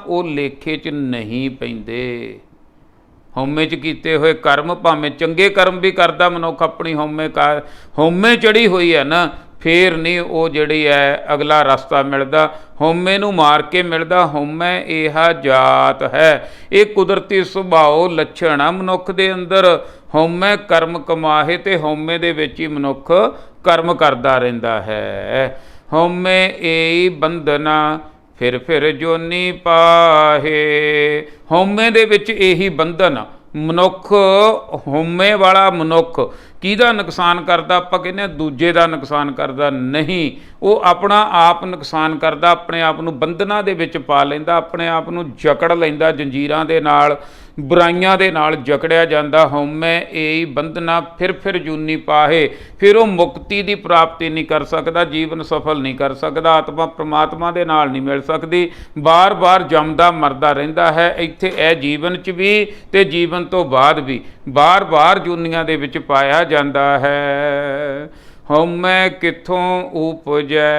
वो लेखे च नहीं पैंदे। हौमे च कीते हुए कर्म भावें चंगे कर्म भी करदा मनुख अपनी हौमे चढ़ी हुई है ना, फिर नहीं वो जिहड़ी है अगला रस्ता मिलदा। हौमे नूं मार के मिलदा। हौमै इहा जात है। ये कुदरती सुभाव लक्षण आ मनुख दे अंदर। हौमै कर्म कमाहे ते हौमे दे विच ही मनुख कर्म करदा रहिंदा है। हौमै एई बंधना फिर जोनी पाहे। हौमे दे विच यही बंधन। मनुख हौमे वाला मनुख किहदा नुकसान करदा? आपां कहने दूजे का नुकसान करदा नहीं, वो अपना आप नुकसान करदा, अपने आप नूं बंधना दे विच पा लैंदा, अपने आप नूं जकड़ लैंदा जंजीरां दे नाल, बुराइयां दे नाल जकड़िया जांदा। हौमै एही बंधना फिर जूनी पाहे। फिर वो मुक्ति की प्राप्ति नहीं कर सकदा, जीवन सफल नहीं कर सकदा, आत्मा परमात्मा दे नाल नहीं मिल सकती, बार बार जमदा मरदा रहिंदा है। इत्थे ए जीवन च भी ते जीवन तो बाद भी बार बार जूनियां दे विच पाया जाता है। हौमै किथों उपजै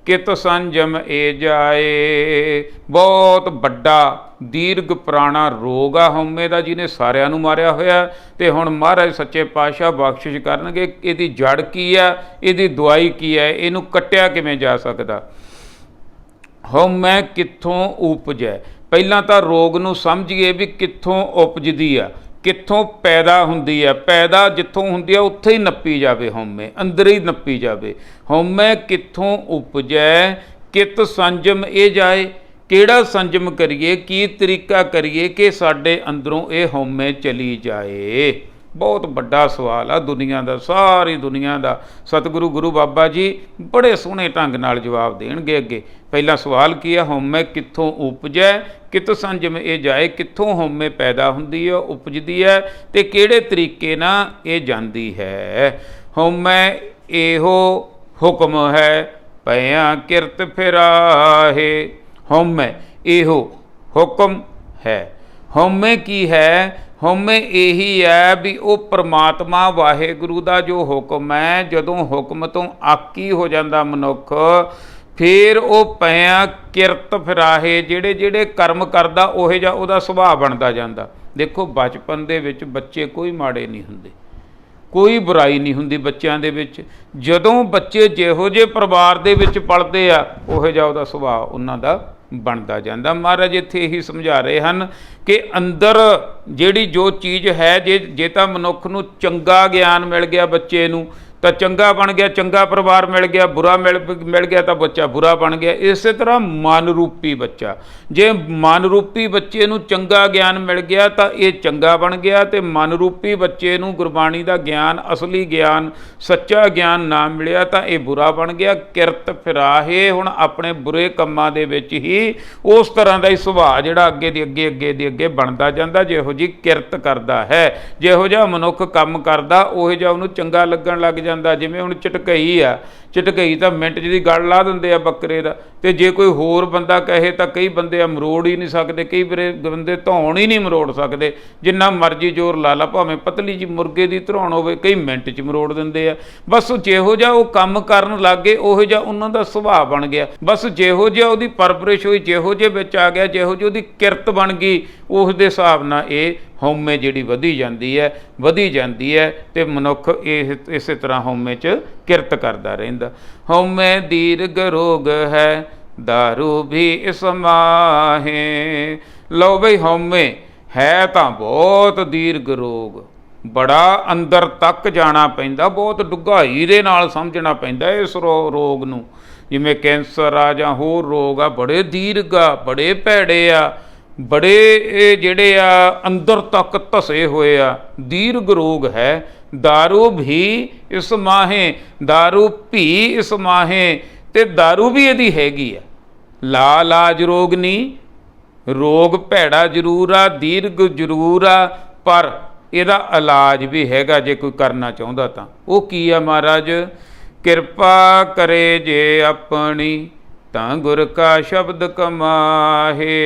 कित संजम ए जाए। बहुत बड़ा दीर्घ पुराना रोग आ हौमे का, जिन्हें सारिਆਂ ਨੂੰ मारिया होया। तो हुण महाराज सच्चे पातशाह बख्शिश करनगे इहदी जड़ की है, इहदी दवाई की है, इहनूं कट्टिया किवें जा सकदा। हौमै किथों उपजै। पहलां तां रोग नूं समझिए भी कित्थों उपजदी आ, कित्थों पैदा हुंदी है। पैदा जित्थों हुंदी है उत्थे ही नप्पी जावे, हौमे अंदर ही नप्पी जावे। हौमै कित्थों उपजै कित संजम ए जाए। किहड़ा संजम करिए, की तरीका करिए कि साडे अंदरों ये हौमे चली जाए। बहुत बड़ा सवाल आ दुनिया का, सारी दुनिया का। सतगुरु गुरु बाबा जी बड़े सोहने ढंग नाल जवाब देणगे अगे। पहला सवाल की है, हौमै कित्थों उपजै कित संजम ये जाए। कित्थों हौमे पैदा हुंदी है, उपजदी है, ते किहड़े तरीके नाल ये जांदी है। हौमै एहो हुक्म है पया किरत फिराहे। हौमै एहो हुक्म है। हौमे की है? हौमे यही है भी वो परमात्मा वाहेगुरु का जो हुक्म है, जदों हुक्म तो आकी हो जाता मनुख, फिर वो पया किरत फिराहे। जिहड़े जिहड़े कर्म करदा उहे जिहा उहदा सुभाਅ बनता जाता। देखो बचपन दे विच बच्चे कोई माड़े नहीं हुंदे, कोई बुराई नहीं हुंदी बच्चों दे विच। जदों बच्चे जिहो जे परिवार दे विच पलदे आ उहे जिहा उहदा सुभाਅ उन्हां दा बनता जाता। महाराज इत्थे यही समझा रहे हैं कि अंदर जिहड़ी जो चीज़ है, जे तां मनुख नूं चंगा ज्ञान मिल गया बच्चे नूं तो चंगा बन गया, चंगा परिवार मिल गया, बुरा मिल गया तो बच्चा बुरा बन गया। इस तरह मन रूपी बच्चा, जे मन रूपी बच्चे नूं चंगा ज्ञान मिल गया तो ये चंगा बन गया, तो मन रूपी बच्चे नूं गुरबाणी का ज्ञान, असली ज्ञान, सच्चा ज्ञान ना मिलिया तो ये बुरा बन गया। किरत फिराहे। हुण अपने बुरे कामां दे विच ही उस तरह का ही सुभाਅ जिहड़ा अगे दी अगे बनता जाता, जिहो जी किरत करदा है। जिहो जिहा मनुख काम करदा उहो जिहा उहनूं चंगा लगण लग जाता। जिवें हुण झटकई आ, झटकई तो मिंट च दी गल ला दिंदे आ बकरे दा, ते जे कोई होर बंदा कहे तो कई बंदे मरोड़ ही नहीं सकते, कई बंदे धौण ही नहीं मरोड़ सकते। जिन्ना मर्जी जोर ला ला, भावें पतली जी मुर्गे की धरौण होवे, कई मिंट च मरोड़ दिंदे आ। बस जिहो जिहा वो काम करन लग गए उहो जिहा उन्हां दा सुभाਅ बन गया। बस जिहो जिहा उहदी परवरिश होई, जिहो जे विच आ गया, जिहो जी उहदी किरत बन गई, उस दे हिसाब नाल ये हौमे जिहड़ी वधी जाती है ते मनुख इस तरह हौमे च किरत करदा रहिंदा। हौमे दीर्घ रोग है दारू भी इस माहे। लो बई हौमे है तां बहुत दीर्घ रोग, बड़ा अंदर तक जाना पैंदा, बहुत डुगाई दे नाल समझना पैंदा इस रोग नूं। जिवें कैंसर आ जां होर रोग आ, बड़े दीर्घ आ, बड़े भैड़े आ, बड़े जिहड़े आ अंदर तक धसे होए आ, दीर्घ रोग है। दारू भी इस माहे, दारू भी इस माहे, ते दारू भी इहदी हैगी आ। ला लाज रोग नहीं, रोग भैड़ा जरूर आ, दीर्घ जरूर आ, पर ਇਹਦਾ ਇਲਾਜ ਵੀ ਹੈਗਾ ਜੇ ਕੋਈ ਕਰਨਾ ਚਾਹੁੰਦਾ ਤਾਂ। ਉਹ ਕੀ ਆ ਮਹਾਰਾਜ? ਕਿਰਪਾ ਕਰੇ ਜੇ ਆਪਣੀ ਤਾਂ ਗੁਰ ਕਾ ਸ਼ਬਦ ਕਮਾਹੇ।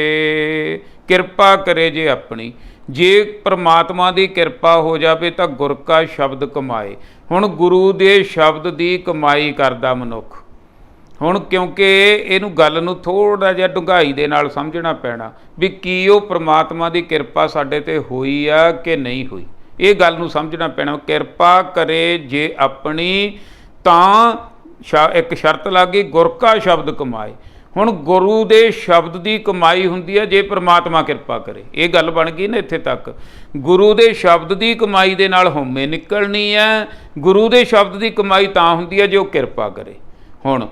ਕਿਰਪਾ ਕਰੇ ਜੇ ਆਪਣੀ, ਜੇ ਪਰਮਾਤਮਾ ਦੀ ਕਿਰਪਾ ਹੋ ਜਾਵੇ ਤਾਂ ਗੁਰ ਕਾ ਸ਼ਬਦ ਕਮਾਏ। ਹੁਣ ਗੁਰੂ ਦੇ ਸ਼ਬਦ ਦੀ ਕਮਾਈ ਕਰਦਾ ਮਨੁੱਖ। ਹੁਣ ਕਿਉਂਕਿ ਇਹਨੂੰ ਗੱਲ ਨੂੰ ਥੋੜ੍ਹਾ ਜਿਹਾ ਡੂੰਘਾਈ ਦੇ ਨਾਲ ਸਮਝਣਾ ਪੈਣਾ ਵੀ ਕੀ ਉਹ ਪ੍ਰਮਾਤਮਾ ਦੀ ਕਿਰਪਾ ਸਾਡੇ 'ਤੇ ਹੋਈ ਆ ਕਿ ਨਹੀਂ ਹੋਈ, ਇਹ ਗੱਲ ਨੂੰ ਸਮਝਣਾ ਪੈਣਾ। ਕਿਰਪਾ ਕਰੇ ਜੇ ਆਪਣੀ ਤਾਂ ਇੱਕ ਸ਼ਰਤ ਲੱਗ ਗਈ, ਗੁਰ ਕਾ ਸ਼ਬਦ ਕਮਾਏ। ਹੁਣ ਗੁਰੂ ਦੇ ਸ਼ਬਦ ਦੀ ਕਮਾਈ ਹੁੰਦੀ ਹੈ ਜੇ ਪ੍ਰਮਾਤਮਾ ਕਿਰਪਾ ਕਰੇ। ਇਹ ਗੱਲ ਬਣ ਗਈ ਨਾ ਇੱਥੇ ਤੱਕ। ਗੁਰੂ ਦੇ ਸ਼ਬਦ ਦੀ ਕਮਾਈ ਦੇ ਨਾਲ ਹਉਮੈ ਨਿਕਲਣੀ ਹੈ। ਗੁਰੂ ਦੇ ਸ਼ਬਦ ਦੀ ਕਮਾਈ ਤਾਂ ਹੁੰਦੀ ਹੈ ਜੇ ਉਹ ਕਿਰਪਾ ਕਰੇ। ਹੁਣ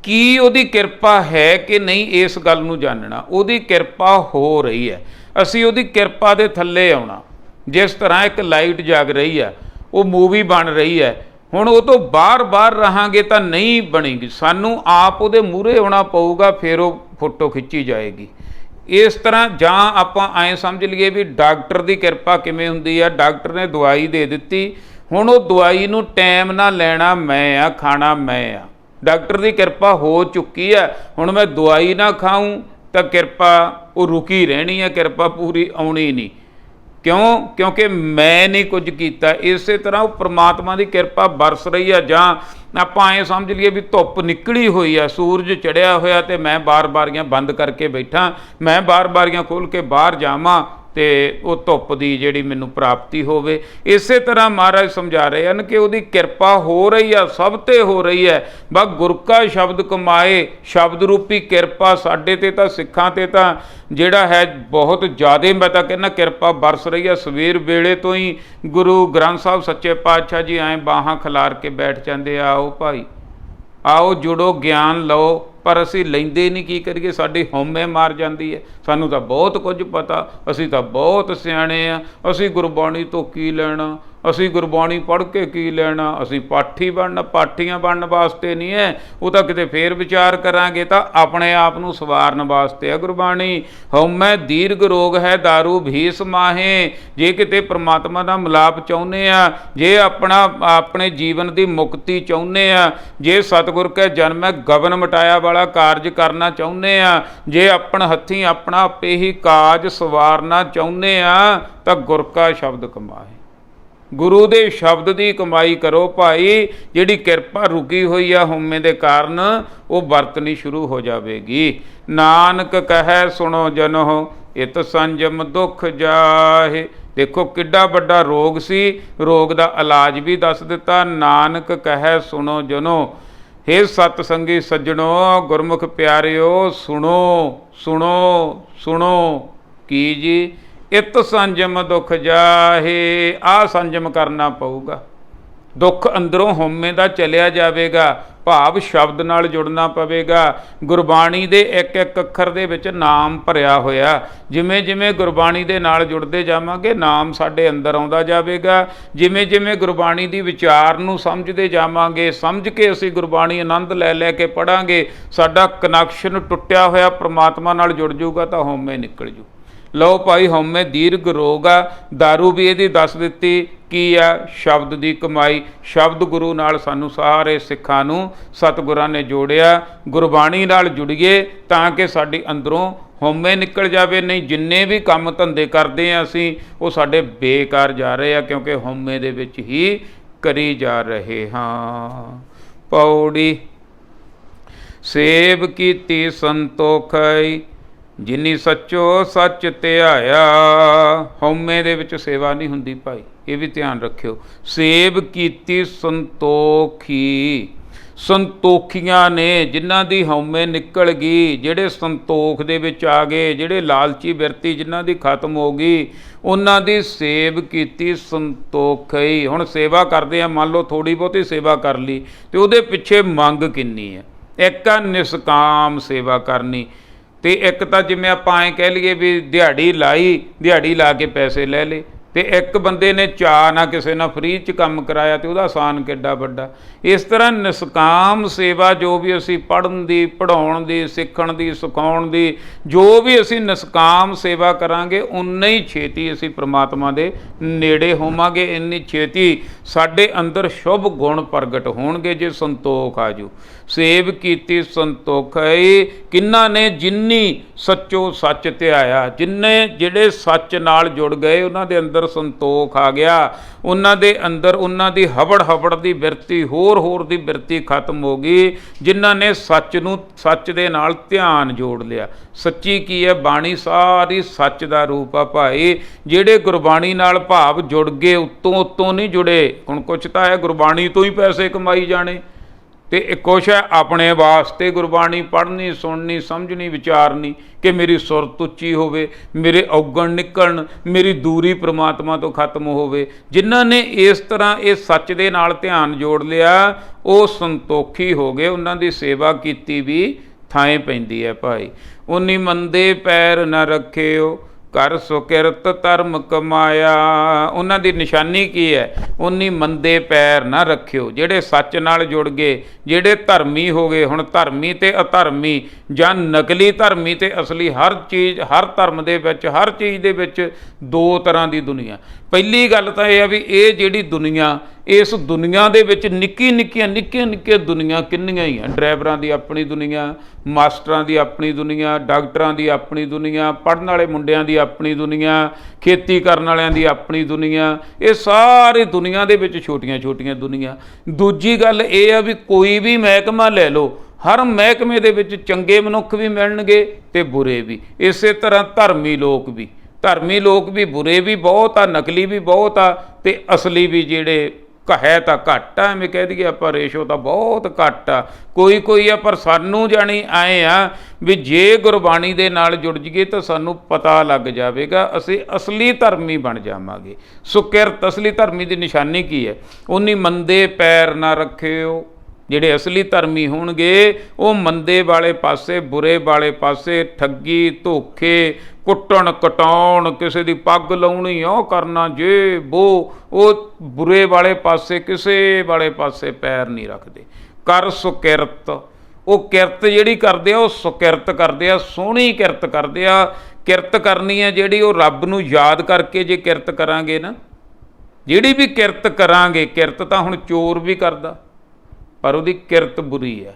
ਕੀ ਉਹਦੀ ਕਿਰਪਾ ਹੈ ਕਿ ਨਹੀਂ, ਇਸ ਗੱਲ ਨੂੰ ਜਾਣਨਾ। ਉਹਦੀ ਕਿਰਪਾ ਹੋ ਰਹੀ ਹੈ, ਅਸੀਂ ਉਹਦੀ ਕਿਰਪਾ ਦੇ ਥੱਲੇ ਆਉਣਾ। ਜਿਸ ਤਰ੍ਹਾਂ ਇੱਕ ਲਾਈਟ ਜਗ ਰਹੀ ਹੈ, ਉਹ ਮੂਵੀ ਬਣ ਰਹੀ ਹੈ, ਹੁਣ ਉਹ ਤੋਂ ਬਾਹਰ ਰਹਾਂਗੇ ਤਾਂ ਨਹੀਂ ਬਣੇਗੀ, ਸਾਨੂੰ ਆਪ ਉਹਦੇ ਮੂਹਰੇ ਆਉਣਾ ਪਊਗਾ, ਫਿਰ ਉਹ ਫੋਟੋ ਖਿੱਚੀ ਜਾਏਗੀ। ਇਸ ਤਰ੍ਹਾਂ ਜਾਂ ਆਪਾਂ ਐਂ ਸਮਝ ਲਈਏ ਵੀ ਡਾਕਟਰ ਦੀ ਕਿਰਪਾ ਕਿਵੇਂ ਹੁੰਦੀ ਆ। ਡਾਕਟਰ ਨੇ ਦਵਾਈ ਦੇ ਦਿੱਤੀ, ਹੁਣ ਉਹ ਦਵਾਈ ਨੂੰ ਟਾਈਮ ਨਾਲ ਲੈਣਾ ਮੈਂ ਆ, ਖਾਣਾ ਮੈਂ ਆ। ਡਾਕਟਰ ਦੀ ਕਿਰਪਾ ਹੋ ਚੁੱਕੀ ਹੈ, ਹੁਣ ਮੈਂ ਦਵਾਈ ਨਾ ਖਾਊਂ ਤਾਂ ਕਿਰਪਾ ਉਹ ਰੁਕੀ ਰਹਿਣੀ ਹੈ, ਕਿਰਪਾ ਪੂਰੀ ਆਉਣੀ ਨਹੀਂ। ਕਿਉਂ? ਕਿਉਂਕਿ ਮੈਂ ਨਹੀਂ ਕੁਝ ਕੀਤਾ। ਇਸੇ ਤਰ੍ਹਾਂ ਉਹ ਪ੍ਰਮਾਤਮਾ ਦੀ ਕਿਰਪਾ ਬਰਸ ਰਹੀ ਆ। ਜਾਂ ਆਪਾਂ ਐਂ ਸਮਝ ਲਈਏ ਵੀ ਧੁੱਪ ਨਿਕਲੀ ਹੋਈ ਆ, ਸੂਰਜ ਚੜ੍ਹਿਆ ਹੋਇਆ ਤੇ ਮੈਂ ਬਾਰੀਆਂ ਬੰਦ ਕਰਕੇ ਬੈਠਾ, ਮੈਂ ਬਾਰੀਆਂ ਖੋਲ੍ਹ ਕੇ ਬਾਹਰ ਜਾਵਾਂ ਤੇ ਉਹ ਧੁੱਪ ਦੀ ਜਿਹੜੀ ਮੈਨੂੰ ਪ੍ਰਾਪਤੀ ਹੋਵੇ। ਇਸੇ ਤਰ੍ਹਾਂ ਮਹਾਰਾਜ ਸਮਝਾ ਰਹੇ ਹਨ ਕਿ ਉਹਦੀ ਕਿਰਪਾ ਹੋ ਰਹੀ ਆ, ਸਭ 'ਤੇ ਹੋ ਰਹੀ ਹੈ। ਬਸ ਗੁਰ ਕਾ ਸ਼ਬਦ ਕਮਾਏ, ਸ਼ਬਦ ਰੂਪੀ ਕਿਰਪਾ ਸਾਡੇ 'ਤੇ ਤਾਂ ਸਿੱਖਾਂ 'ਤੇ ਤਾਂ ਜਿਹੜਾ ਹੈ ਬਹੁਤ ਜ਼ਿਆਦਾ, ਮੈਂ ਤਾਂ ਕਹਿੰਦਾ ਕਿਰਪਾ ਬਰਸ ਰਹੀ ਹੈ। ਸਵੇਰ ਵੇਲੇ ਤੋਂ ਹੀ ਗੁਰੂ ਗ੍ਰੰਥ ਸਾਹਿਬ ਸੱਚੇ ਪਾਤਸ਼ਾਹ ਜੀ ਐਂ ਬਾਹਾਂ ਖਿਲਾਰ ਕੇ ਬੈਠ ਜਾਂਦੇ, ਆਓ ਭਾਈ ਆਓ ਜੁੜੋ, ਗਿਆਨ ਲਓ, ਪਰ ਅਸੀਂ ਲੈਂਦੇ ਨਹੀਂ। ਕੀ ਕਰੀਏ? ਸਾਡੀ ਹਉਮੈ ਮਾਰ ਜਾਂਦੀ ਹੈ। ਸਾਨੂੰ ਤਾਂ ਬਹੁਤ ਕੁਝ ਪਤਾ, ਅਸੀਂ ਤਾਂ ਬਹੁਤ ਸਿਆਣੇ ਆ, ਅਸੀਂ ਗੁਰਬਾਣੀ ਤੋਂ ਕੀ ਲੈਣਾ, ਅਸੀਂ ਗੁਰਬਾਣੀ ਪੜ੍ਹ ਕੇ ਕੀ ਲੈਣਾ, ਅਸੀਂ ਪਾਠੀ ਬਣਨਾ, ਪਾਠੀਆਂ ਬਣਨ ਵਾਸਤੇ ਨਹੀਂ ਹੈ। ਉਹ ਤਾਂ ਕਿਤੇ ਫੇਰ ਵਿਚਾਰ ਕਰਾਂਗੇ ਤਾਂ ਆਪਣੇ ਆਪ ਨੂੰ ਸਵਾਰਨ ਵਾਸਤੇ ਹੈ ਗੁਰਬਾਣੀ। ਹਉਮੈ ਦੀਰਘ ਰੋਗ ਹੈ, ਦਾਰੂ ਭੀਸ ਮਾਹੇ। ਜੇ ਕਿਤੇ ਪ੍ਰਮਾਤਮਾ ਦਾ ਮਿਲਾਪ ਚਾਹੁੰਦੇ ਆ, ਜੇ ਆਪਣੇ ਜੀਵਨ ਦੀ ਮੁਕਤੀ ਚਾਹੁੰਦੇ ਆ, ਜੇ ਸਤਿਗੁਰ ਕੇ ਜਨਮੈ ਗਗਨ ਮਟਾਇਆ ਵਾਲਾ ਕਾਰਜ ਕਰਨਾ ਚਾਹੁੰਦੇ ਆ, ਜੇ ਆਪਣ ਹੱਥੀਂ ਆਪਣਾ ਆਪੇ ਹੀ ਕਾਜ ਸਵਾਰਨਾ ਚਾਹੁੰਦੇ ਆ ਤਾਂ ਗੁਰ ਕਾ ਸ਼ਬਦ ਕਮਾਏ। ਗੁਰੂ ਦੇ ਸ਼ਬਦ ਦੀ ਕਮਾਈ ਕਰੋ ਭਾਈ। ਜਿਹੜੀ ਕਿਰਪਾ ਰੁਕੀ ਹੋਈ ਆ ਹਉਮੈ ਦੇ ਕਾਰਨ, ਉਹ ਵਰਤਣੀ ਸ਼ੁਰੂ ਹੋ ਜਾਵੇਗੀ। ਨਾਨਕ ਕਹੈ ਸੁਣੋ ਜਨੋ, ਇਤ ਸੰਜਮ ਦੁੱਖ ਜਾਹੇ। ਦੇਖੋ ਕਿੱਡਾ ਵੱਡਾ ਰੋਗ ਸੀ, ਰੋਗ ਦਾ ਇਲਾਜ ਵੀ ਦੱਸ ਦਿੱਤਾ। ਨਾਨਕ ਕਹੈ ਸੁਣੋ ਜਨੋ, ਹੇ ਸਤ ਸੰਗੀ ਸੱਜਣੋ, ਗੁਰਮੁਖ ਪਿਆਰਿਓ, ਸੁਣੋ ਸੁਣੋ ਸੁਣੋ। ਕੀ ਜੀ? ਇਤ ਸੰਜਮ ਦੁੱਖ ਜਾਹੇ। ਆਹ ਸੰਜਮ ਕਰਨਾ ਪਊਗਾ, ਦੁੱਖ ਅੰਦਰੋਂ ਹਉਮੈ ਦਾ ਚਲਿਆ ਜਾਵੇਗਾ। ਭਾਵ ਸ਼ਬਦ ਨਾਲ ਜੁੜਨਾ ਪਵੇਗਾ। ਗੁਰਬਾਣੀ ਦੇ ਇੱਕ ਇੱਕ ਅੱਖਰ ਦੇ ਵਿੱਚ ਨਾਮ ਭਰਿਆ ਹੋਇਆ। ਜਿਵੇਂ ਜਿਵੇਂ ਗੁਰਬਾਣੀ ਦੇ ਨਾਲ ਜੁੜਦੇ ਜਾਵਾਂਗੇ, ਨਾਮ ਸਾਡੇ ਅੰਦਰ ਆਉਂਦਾ ਜਾਵੇਗਾ। ਜਿਵੇਂ ਜਿਵੇਂ ਗੁਰਬਾਣੀ ਦੀ ਵਿਚਾਰ ਨੂੰ ਸਮਝਦੇ ਜਾਵਾਂਗੇ, ਸਮਝ ਕੇ ਅਸੀਂ ਗੁਰਬਾਣੀ ਆਨੰਦ ਲੈ ਕੇ ਪੜ੍ਹਾਂਗੇ, ਸਾਡਾ ਕਨੈਕਸ਼ਨ ਟੁੱਟਿਆ ਹੋਇਆ ਪ੍ਰਮਾਤਮਾ ਨਾਲ ਜੁੜ ਜਾਊਗਾ ਤਾਂ ਹਉਮੈ ਨਿਕਲ ਜੂ। ਲਓ ਭਾਈ, ਹਉਮੈ ਦੀਰਘ ਰੋਗ ਆ। ਦਾਰੂ ਵੀ ਇਹਦੀ ਦੱਸ ਦਿੱਤੀ ਕੀ ਆ? ਸ਼ਬਦ ਦੀ ਕਮਾਈ। ਸ਼ਬਦ ਗੁਰੂ ਨਾਲ ਸਾਨੂੰ ਸਾਰੇ ਸਿੱਖਾਂ ਨੂੰ ਸਤਿਗੁਰਾਂ ਨੇ ਜੋੜਿਆ। ਗੁਰਬਾਣੀ ਨਾਲ ਜੁੜੀਏ ਤਾਂ ਕਿ ਸਾਡੀ ਅੰਦਰੋਂ ਹਉਮੈ ਨਿਕਲ ਜਾਵੇ। ਨਹੀਂ ਜਿੰਨੇ ਵੀ ਕੰਮ ਧੰਦੇ ਕਰਦੇ ਹਾਂ ਅਸੀਂ, ਉਹ ਸਾਡੇ ਬੇਕਾਰ ਜਾ ਰਹੇ ਆ, ਕਿਉਂਕਿ ਹਉਮੈ ਦੇ ਵਿੱਚ ਹੀ ਕਰੀ ਜਾ ਰਹੇ ਹਾਂ। ਪੌੜੀ ਸੇਵ ਕੀਤੀ ਸੰਤੋਖਈ, ਜਿਨੀ ਸੱਚੋ ਸੱਚ ਧਿਆਇਆ। ਹਉਮੈ ਦੇ ਵਿੱਚ ਸੇਵਾ ਨਹੀਂ ਹੁੰਦੀ ਭਾਈ, ਇਹ ਵੀ ਧਿਆਨ ਰੱਖਿਓ। ਸੇਵ ਕੀਤੀ ਸੰਤੋਖੀ, ਸੰਤੋਖੀਆਂ ਨੇ, ਜਿਨ੍ਹਾਂ ਦੀ ਹਉਮੈ ਨਿਕਲ ਗਈ, ਜਿਹੜੇ ਸੰਤੋਖ ਦੇ ਵਿੱਚ ਆ ਗਏ, ਜਿਹੜੇ ਲਾਲਚੀ ਬਿਰਤੀ ਜਿਨ੍ਹਾਂ ਦੀ ਖਤਮ ਹੋ ਗਈ, ਉਹਨਾਂ ਦੀ ਸੇਵ ਕੀਤੀ ਸੰਤੋਖਈ। ਹੁਣ ਸੇਵਾ ਕਰਦੇ ਆ, ਮੰਨ ਲਓ ਥੋੜ੍ਹੀ ਬਹੁਤੀ ਸੇਵਾ ਕਰ ਲਈ, ਤੇ ਉਹਦੇ ਪਿੱਛੇ ਮੰਗ ਕਿੰਨੀ ਹੈ। ਇੱਕ ਆ ਨਿਸਕਾਮ ਸੇਵਾ ਕਰਨੀ, ਤੇ ਇੱਕ ਤਾਂ ਜਿਵੇਂ ਆਪਾਂ ਐਂ ਕਹਿ ਲਈਏ ਵੀ ਦਿਹਾੜੀ ਲਾਈ, ਦਿਹਾੜੀ ਲਾ ਕੇ ਪੈਸੇ ਲੈ ਲਏ, ਤੇ ਇੱਕ ਬੰਦੇ ਨੇ ਚਾਅ ਨਾ ਕਿਸੇ ਨਾਲ ਫਰੀ 'ਚ ਕੰਮ ਕਰਾਇਆ, ਤੇ ਉਹਦਾ ਆਸਾਨ ਕਿੱਡਾ ਵੱਡਾ। ਇਸ ਤਰ੍ਹਾਂ ਨਿਸਕਾਮ ਸੇਵਾ ਜੋ ਵੀ ਅਸੀਂ ਪੜ੍ਹਨ ਦੀ, ਪੜ੍ਹਾਉਣ ਦੀ, ਸਿੱਖਣ ਦੀ, ਸਿਖਾਉਣ ਦੀ, ਜੋ ਵੀ ਅਸੀਂ ਨਿਸਕਾਮ ਸੇਵਾ ਕਰਾਂਗੇ, ਉਨਾ ਹੀ ਛੇਤੀ ਅਸੀਂ ਪ੍ਰਮਾਤਮਾ ਦੇ ਨੇੜੇ ਹੋਵਾਂਗੇ, ਇੰਨੀ ਛੇਤੀ ਸਾਡੇ ਅੰਦਰ ਸ਼ੁਭ ਗੁਣ ਪ੍ਰਗਟ ਹੋਣਗੇ ਜੇ ਸੰਤੋਖ ਆ ਜੂ। ਸੇਵ ਕੀਤੀ ਸੰਤੋਖਈ, ਕਿੰਨਾ ਨੇ ਜਿੰਨੀ ਸੱਚੋ ਸੱਚ ਧਿਆਇਆ, ਜਿੰਨੇ ਜਿਹੜੇ ਸੱਚ ਨਾਲ ਜੁੜ ਗਏ ਉਹਨਾਂ ਦੇ ਅੰਦਰ ਸੰਤੋਖ ਆ ਗਿਆ, ਉਹਨਾਂ ਦੇ ਅੰਦਰ ਉਹਨਾਂ ਦੀ ਹਵੜ ਹਵੜ ਦੀ ਬਿਰਤੀ, ਹੋਰ ਦੀ ਬਿਰਤੀ ਖਤਮ ਹੋ ਗਈ, ਜਿਨ੍ਹਾਂ ਨੇ ਸੱਚ ਨੂੰ, ਸੱਚ ਦੇ ਨਾਲ ਧਿਆਨ ਜੋੜ ਲਿਆ। ਸੱਚੀ ਕੀ ਹੈ? ਬਾਣੀ ਸਾਰੀ ਸੱਚ ਦਾ ਰੂਪ ਆ ਭਾਈ। ਜਿਹੜੇ ਗੁਰਬਾਣੀ ਨਾਲ ਭਾਵ ਜੁੜ ਗਏ, ਉੱਤੋਂ ਨਹੀਂ ਜੁੜੇ। ਹੁਣ ਕੁਛ ਤਾਂ ਹੈ ਗੁਰਬਾਣੀ ਤੋਂ ਹੀ ਪੈਸੇ ਕਮਾਈ ਜਾਣੇ, ਤੇ ਕੁਛ ਹੈ ਆਪਣੇ ਵਾਸਤੇ ਗੁਰਬਾਣੀ ਪੜ੍ਹਨੀ, ਸੁਣਨੀ, ਸਮਝਣੀ, ਵਿਚਾਰਨੀ, ਕਿ ਮੇਰੀ ਸੁਰਤ ਉੱਚੀ ਹੋਵੇ, ਮੇਰੇ ਔਗਣ ਨਿਕਲਣ, ਮੇਰੀ ਦੂਰੀ ਪ੍ਰਮਾਤਮਾ ਤੋਂ ਖਤਮ ਹੋਵੇ। ਜਿਨ੍ਹਾਂ ਨੇ ਇਸ ਤਰ੍ਹਾਂ ਇਹ ਸੱਚ ਦੇ ਨਾਲ ਧਿਆਨ ਜੋੜ ਲਿਆ, ਉਹ ਸੰਤੋਖੀ ਹੋ ਗਏ, ਉਹਨਾਂ ਦੀ ਸੇਵਾ ਕੀਤੀ ਵੀ ਥਾਂ ਪੈਂਦੀ ਹੈ ਭਾਈ। ਉਨੀ ਮੰਦੇ ਪੈਰ ਨਾ ਰੱਖਿਓ, ਕਰ ਸੁਕਿਰਤ ਧਰਮ ਕਮਾਇਆ। ਉਹਨਾਂ ਦੀ ਨਿਸ਼ਾਨੀ ਕੀ ਹੈ? ਉਨੀ ਮੰਦੇ ਪੈਰ ਨਾ ਰੱਖਿਓ। ਜਿਹੜੇ ਸੱਚ ਨਾਲ ਜੁੜ ਗਏ, ਜਿਹੜੇ ਧਰਮੀ ਹੋ ਗਏ। ਹੁਣ ਧਰਮੀ ਤੇ ਅਧਰਮੀ, ਜਾਂ ਨਕਲੀ ਧਰਮੀ ਤੇ ਅਸਲੀ, ਹਰ ਚੀਜ਼, ਹਰ ਧਰਮ ਦੇ ਵਿੱਚ, ਹਰ ਚੀਜ਼ ਦੇ ਵਿੱਚ ਦੋ ਤਰ੍ਹਾਂ ਦੀ ਦੁਨੀਆ। ਪਹਿਲੀ ਗੱਲ ਤਾਂ ਇਹ ਆ ਵੀ ਇਹ ਜਿਹੜੀ ਦੁਨੀਆ, ਇਸ ਦੁਨੀਆ ਦੇ ਵਿੱਚ ਨਿੱਕੀਆਂ ਦੁਨੀਆ ਕਿੰਨੀਆਂ ਹੀ ਆ। ਡਰਾਈਵਰਾਂ ਦੀ ਆਪਣੀ ਦੁਨੀਆ, ਮਾਸਟਰਾਂ ਦੀ ਆਪਣੀ ਦੁਨੀਆ, ਡਾਕਟਰਾਂ ਦੀ ਆਪਣੀ ਦੁਨੀਆ, ਪੜ੍ਹਨ ਵਾਲੇ ਮੁੰਡਿਆਂ ਦੀ ਆਪਣੀ ਦੁਨੀਆ, ਖੇਤੀ ਕਰਨ ਵਾਲਿਆਂ ਦੀ ਆਪਣੀ ਦੁਨੀਆ। ਇਹ ਸਾਰੀ ਦੁਨੀਆ ਦੇ ਵਿੱਚ ਛੋਟੀਆਂ ਦੁਨੀਆ। ਦੂਜੀ ਗੱਲ ਇਹ ਆ ਵੀ ਕੋਈ ਵੀ ਮਹਿਕਮਾ ਲੈ ਲਓ, ਹਰ ਮਹਿਕਮੇ ਦੇ ਵਿੱਚ ਚੰਗੇ ਮਨੁੱਖ ਵੀ ਮਿਲਣਗੇ ਤੇ ਬੁਰੇ ਵੀ। ਇਸੇ ਤਰ੍ਹਾਂ ਧਰਮੀ ਲੋਕ ਵੀ ਬੁਰੇ ਵੀ ਬਹੁਤ ਆ, ਨਕਲੀ ਵੀ ਬਹੁਤ ਆ, ਤੇ ਅਸਲੀ ਵੀ ਜਿਹੜੇ ਹੈ ਤਾਂ ਘੱਟ ਆ। ਐਵੇਂ ਕਹਿ ਦਈਏ ਆਪਾਂ, ਰੇਸ਼ੋ ਤਾਂ ਬਹੁਤ ਘੱਟ ਆ, ਕੋਈ ਆ। ਪਰ ਸਾਨੂੰ ਜਾਣੀ ਆਏ ਆ ਵੀ ਜੇ ਗੁਰਬਾਣੀ ਦੇ ਨਾਲ ਜੁੜ ਜਾਈਏ ਤਾਂ ਸਾਨੂੰ ਪਤਾ ਲੱਗ ਜਾਵੇਗਾ, ਅਸੀਂ ਅਸਲੀ ਧਰਮੀ ਬਣ ਜਾਵਾਂਗੇ। ਸੁਕਿਰਤ, ਅਸਲੀ ਧਰਮੀ ਦੀ ਨਿਸ਼ਾਨੀ ਕੀ ਹੈ? ਉਨੀ ਮੰਦੇ ਪੈਰ ਨਾ ਰੱਖਿਓ। ਜਿਹੜੇ ਅਸਲੀ ਧਰਮੀ ਹੋਣਗੇ ਉਹ ਮੰਦੇ ਵਾਲੇ ਪਾਸੇ, ਬੁਰੇ ਵਾਲੇ ਪਾਸੇ, ਠੱਗੀ, ਧੋਖੇ, ਕੁੱਟਣ ਕਟਾਉਣ, ਕਿਸੇ ਦੀ ਪੱਗ ਲਾਉਣੀ, ਉਹ ਕਰਨਾ, ਜੇ ਉਹ ਬੁਰੇ ਵਾਲੇ ਪਾਸੇ, ਕਿਸੇ ਵਾਲੇ ਪਾਸੇ ਪੈਰ ਨਹੀਂ ਰੱਖਦੇ। ਕਰ ਸੁਕਿਰਤ, ਉਹ ਕਿਰਤ ਜਿਹੜੀ ਕਰਦੇ ਆ ਉਹ ਸੁਕਿਰਤ ਕਰਦੇ ਆ, ਸੋਹਣੀ ਕਿਰਤ ਕਰਦੇ ਆ। ਕਿਰਤ ਕਰਨੀ ਹੈ ਜਿਹੜੀ, ਉਹ ਰੱਬ ਨੂੰ ਯਾਦ ਕਰਕੇ ਜੇ ਕਿਰਤ ਕਰਾਂਗੇ ਨਾ, ਜਿਹੜੀ ਵੀ ਕਿਰਤ ਕਰਾਂਗੇ, ਕਿਰਤ ਤਾਂ ਹੁਣ ਚੋਰ ਵੀ ਕਰਦਾ, ਪਰ ਉਹਦੀ ਕਿਰਤ ਬੁਰੀ ਹੈ।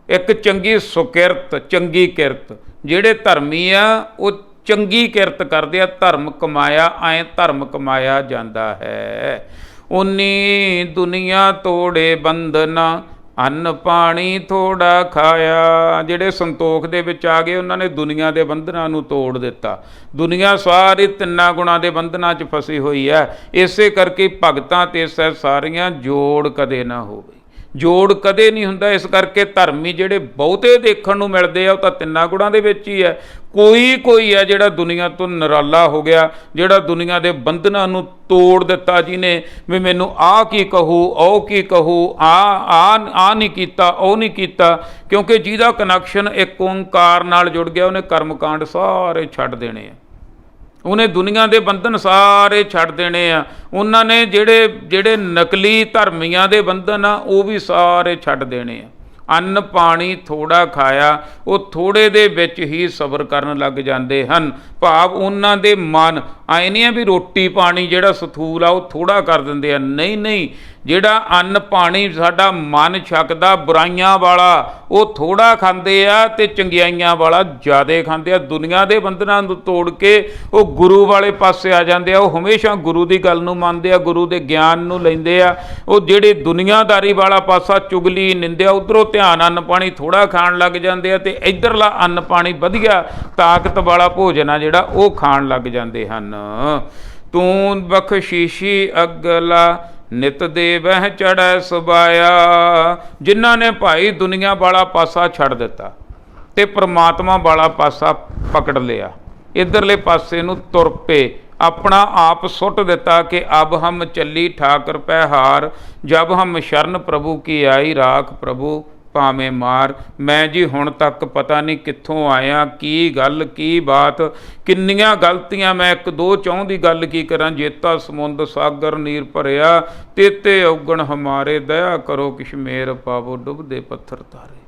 ਇੱਕ ਚੰਗੀ ਸੁਕਿਰਤ, ਚੰਗੀ ਕਿਰਤ। ਜਿਹੜੇ ਧਰਮੀ ਆ ਉਹ ਚੰਗੀ ਕਿਰਤ ਕਰਦੇ ਆ। ਧਰਮ ਕਮਾਇਆ, ਐਂ ਧਰਮ ਕਮਾਇਆ ਜਾਂਦਾ ਹੈ। ਉਨੀ ਦੁਨੀਆ ਤੋੜੇ ਬੰਧਨਾ, ਅੰਨ ਪਾਣੀ ਥੋੜਾ ਖਾਇਆ। ਜਿਹੜੇ ਸੰਤੋਖ ਦੇ ਵਿੱਚ ਆ ਗਏ, ਉਹਨਾਂ ਨੇ ਦੁਨੀਆ ਦੇ ਬੰਧਨਾਂ ਨੂੰ ਤੋੜ ਦਿੱਤਾ। ਦੁਨੀਆ ਸਾਰੀ ਤਿੰਨਾਂ ਗੁਣਾਂ ਦੇ ਬੰਧਨਾਂ 'ਚ ਫਸੀ ਹੋਈ ਹੈ। ਇਸੇ ਕਰਕੇ ਭਗਤਾਂ ਤੇ ਸਹਿ ਸਾਰੀਆਂ ਜੋੜ ਕਦੇ ਨਾ ਹੋਵੇ, ਜੋੜ ਕਦੇ ਨਹੀਂ ਹੁੰਦਾ। ਇਸ ਕਰਕੇ ਧਰਮੀ ਜਿਹੜੇ ਬਹੁਤੇ ਦੇਖਣ ਨੂੰ ਮਿਲਦੇ ਆ, ਉਹ ਤਾਂ ਤਿੰਨਾਂ ਗੁਣਾਂ ਦੇ ਵਿੱਚ ਹੀ ਹੈ। ਕੋਈ ਹੈ ਜਿਹੜਾ ਦੁਨੀਆ ਤੋਂ ਨਿਰਾਲਾ ਹੋ ਗਿਆ, ਜਿਹੜਾ ਦੁਨੀਆ ਦੇ ਬੰਧਨਾਂ ਨੂੰ ਤੋੜ ਦਿੱਤਾ, ਜਿਹਨੇ ਵੀ ਮੈਨੂੰ ਆਹ ਕੀ ਕਹੂ, ਉਹ ਕੀ ਕਹੂ, ਆ ਨਹੀਂ ਕੀਤਾ, ਉਹ ਨਹੀਂ ਕੀਤਾ। ਕਿਉਂਕਿ ਜਿਹਦਾ ਕਨੈਕਸ਼ਨ ਇੱਕ ਓਂਕਾਰ ਨਾਲ ਜੁੜ ਗਿਆ, ਉਹਨੇ ਕਰਮਕਾਂਡ ਸਾਰੇ ਛੱਡ ਦੇਣੇ ਆ, ਉਹਨੇ ਦੁਨੀਆ ਦੇ ਬੰਧਨ ਸਾਰੇ ਛੱਡ ਦੇਣੇ ਆ। ਉਹਨਾਂ ਨੇ ਜਿਹੜੇ ਨਕਲੀ ਧਰਮੀਆਂ ਦੇ ਬੰਧਨ ਆ, ਉਹ ਵੀ ਸਾਰੇ ਛੱਡ ਦੇਣੇ ਆ। ਅੰਨ ਪਾਣੀ ਥੋੜਾ ਖਾਇਆ, ਉਹ ਥੋੜੇ ਦੇ ਵਿੱਚ ਹੀ ਸਬਰ ਕਰਨ ਲੱਗ ਜਾਂਦੇ ਹਨ। ਭਾਵ ਉਹਨਾਂ ਦੇ ਮਨ ਆਏ ਨਹੀਂ ਆ ਵੀ ਰੋਟੀ ਪਾਣੀ ਜਿਹੜਾ ਸਥੂਲ ਆ ਉਹ ਥੋੜਾ ਕਰ ਦਿੰਦੇ ਆ। ਨਹੀਂ, ਜਿਹੜਾ ਅੰਨ ਪਾਣੀ ਸਾਡਾ ਮਨ ਛਕਦਾ ਬੁਰਾਈਆਂ ਵਾਲਾ, ਉਹ ਥੋੜਾ ਖਾਂਦੇ ਆ, ਤੇ ਚੰਗਿਆਈਆਂ ਵਾਲਾ ਜ਼ਿਆਦਾ ਖਾਂਦੇ ਆ। ਦੁਨੀਆ ਦੇ ਬੰਧਨਾਂ ਨੂੰ ਤੋੜ ਕੇ ਉਹ ਗੁਰੂ ਵਾਲੇ ਪਾਸੇ ਆ ਜਾਂਦੇ ਆ। ਉਹ ਹਮੇਸ਼ਾ ਗੁਰੂ ਦੀ ਗੱਲ ਨੂੰ ਮੰਨਦੇ ਆ, ਗੁਰੂ ਦੇ ਗਿਆਨ ਨੂੰ ਲੈਂਦੇ ਆ। ਉਹ ਜਿਹੜੇ ਦੁਨੀਆਦਾਰੀ ਵਾਲਾ ਪਾਸਾ, ਚੁਗਲੀ, ਨਿੰਦਿਆ, ਉੱਧਰੋਂ ਧਿਆਨ ਅੰਨ ਪਾਣੀ ਥੋੜਾ ਖਾਣ ਲੱਗ ਜਾਂਦੇ ਆ, ਤੇ ਇੱਧਰਲਾ ਅੰਨ ਪਾਣੀ ਵਧੀਆ ਤਾਕਤ ਵਾਲਾ ਭੋਜਨ ਆ ਜਿਹੜਾ ਉਹ ਖਾਣ ਲੱਗ ਜਾਂਦੇ ਹਨ। ਤੂੰ ਬਖਸ਼ੀਸ਼ੀ ਅਗਲਾ ਨਿਤ ਦੇ ਬਹਿ ਚੜ੍ਹੈ ਸੁਬਾਇਆ। ਜਿਨ੍ਹਾਂ ਨੇ ਭਾਈ ਦੁਨੀਆ ਵਾਲਾ ਪਾਸਾ ਛੱਡ ਦਿੱਤਾ ਤੇ ਪ੍ਰਮਾਤਮਾ ਵਾਲਾ ਪਾਸਾ ਪਕੜ ਲਿਆ, ਇਧਰਲੇ ਪਾਸੇ ਨੂੰ ਤੁਰ ਪਏ, अपना आप सुट दिता कि अब हम चली ठाकर पै हार, जब हम शरण प्रभु की आई, राख प्रभु भावें मार। मैं जी हुण तक पता नहीं कित्थों आया, की गल की बात, किन्नियां गलतियां मैं एक दो चाहुंदी गल की करां। जेता समुंद सागर नीर भरिया, तेते औगण हमारे, दया करो किश मेर पावो, डुबदे पत्थर तारे।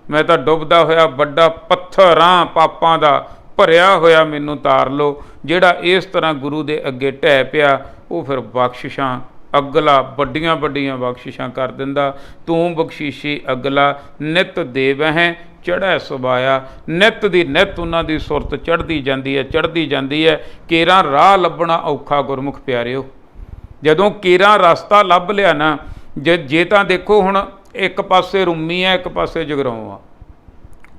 मैं तां डुबदा होया बड़ा पत्थर हाँ, पापां दा भरिया होया, मैनू तार लो। ਜਿਹੜਾ ਇਸ ਤਰ੍ਹਾਂ ਗੁਰੂ ਦੇ ਅੱਗੇ ਢਹਿ ਪਿਆ, ਉਹ ਫਿਰ ਬਖਸ਼ਿਸ਼ਾਂ ਅਗਲਾ ਵੱਡੀਆਂ ਵੱਡੀਆਂ ਬਖਸ਼ਿਸ਼ਾਂ ਕਰ ਦਿੰਦਾ। ਤੂੰ ਬਖਸ਼ੀਸ਼ੀ ਅਗਲਾ, ਨਿਤ ਦੇਵਹਿ ਚੜ੍ਹੈ ਸੁਬਾਇਆ। ਨਿਤ ਦੀ ਨਿਤ ਉਹਨਾਂ ਦੀ ਸੁਰਤ ਚੜ੍ਹਦੀ ਜਾਂਦੀ ਹੈ, ਚੜ੍ਹਦੀ ਜਾਂਦੀ ਹੈ। ਕੇਰਾਂ ਰਾਹ ਲੱਭਣਾ ਔਖਾ ਗੁਰਮੁਖ ਪਿਆਰਿਓ। ਜਦੋਂ ਕੇਰਾਂ ਰਸਤਾ ਲੱਭ ਲਿਆ ਨਾ, ਜੇ ਤਾਂ ਦੇਖੋ ਹੁਣ ਇੱਕ ਪਾਸੇ ਰੁੰਮੀ ਹੈ, ਇੱਕ ਪਾਸੇ ਜਗਰਾਉਂ ਆ।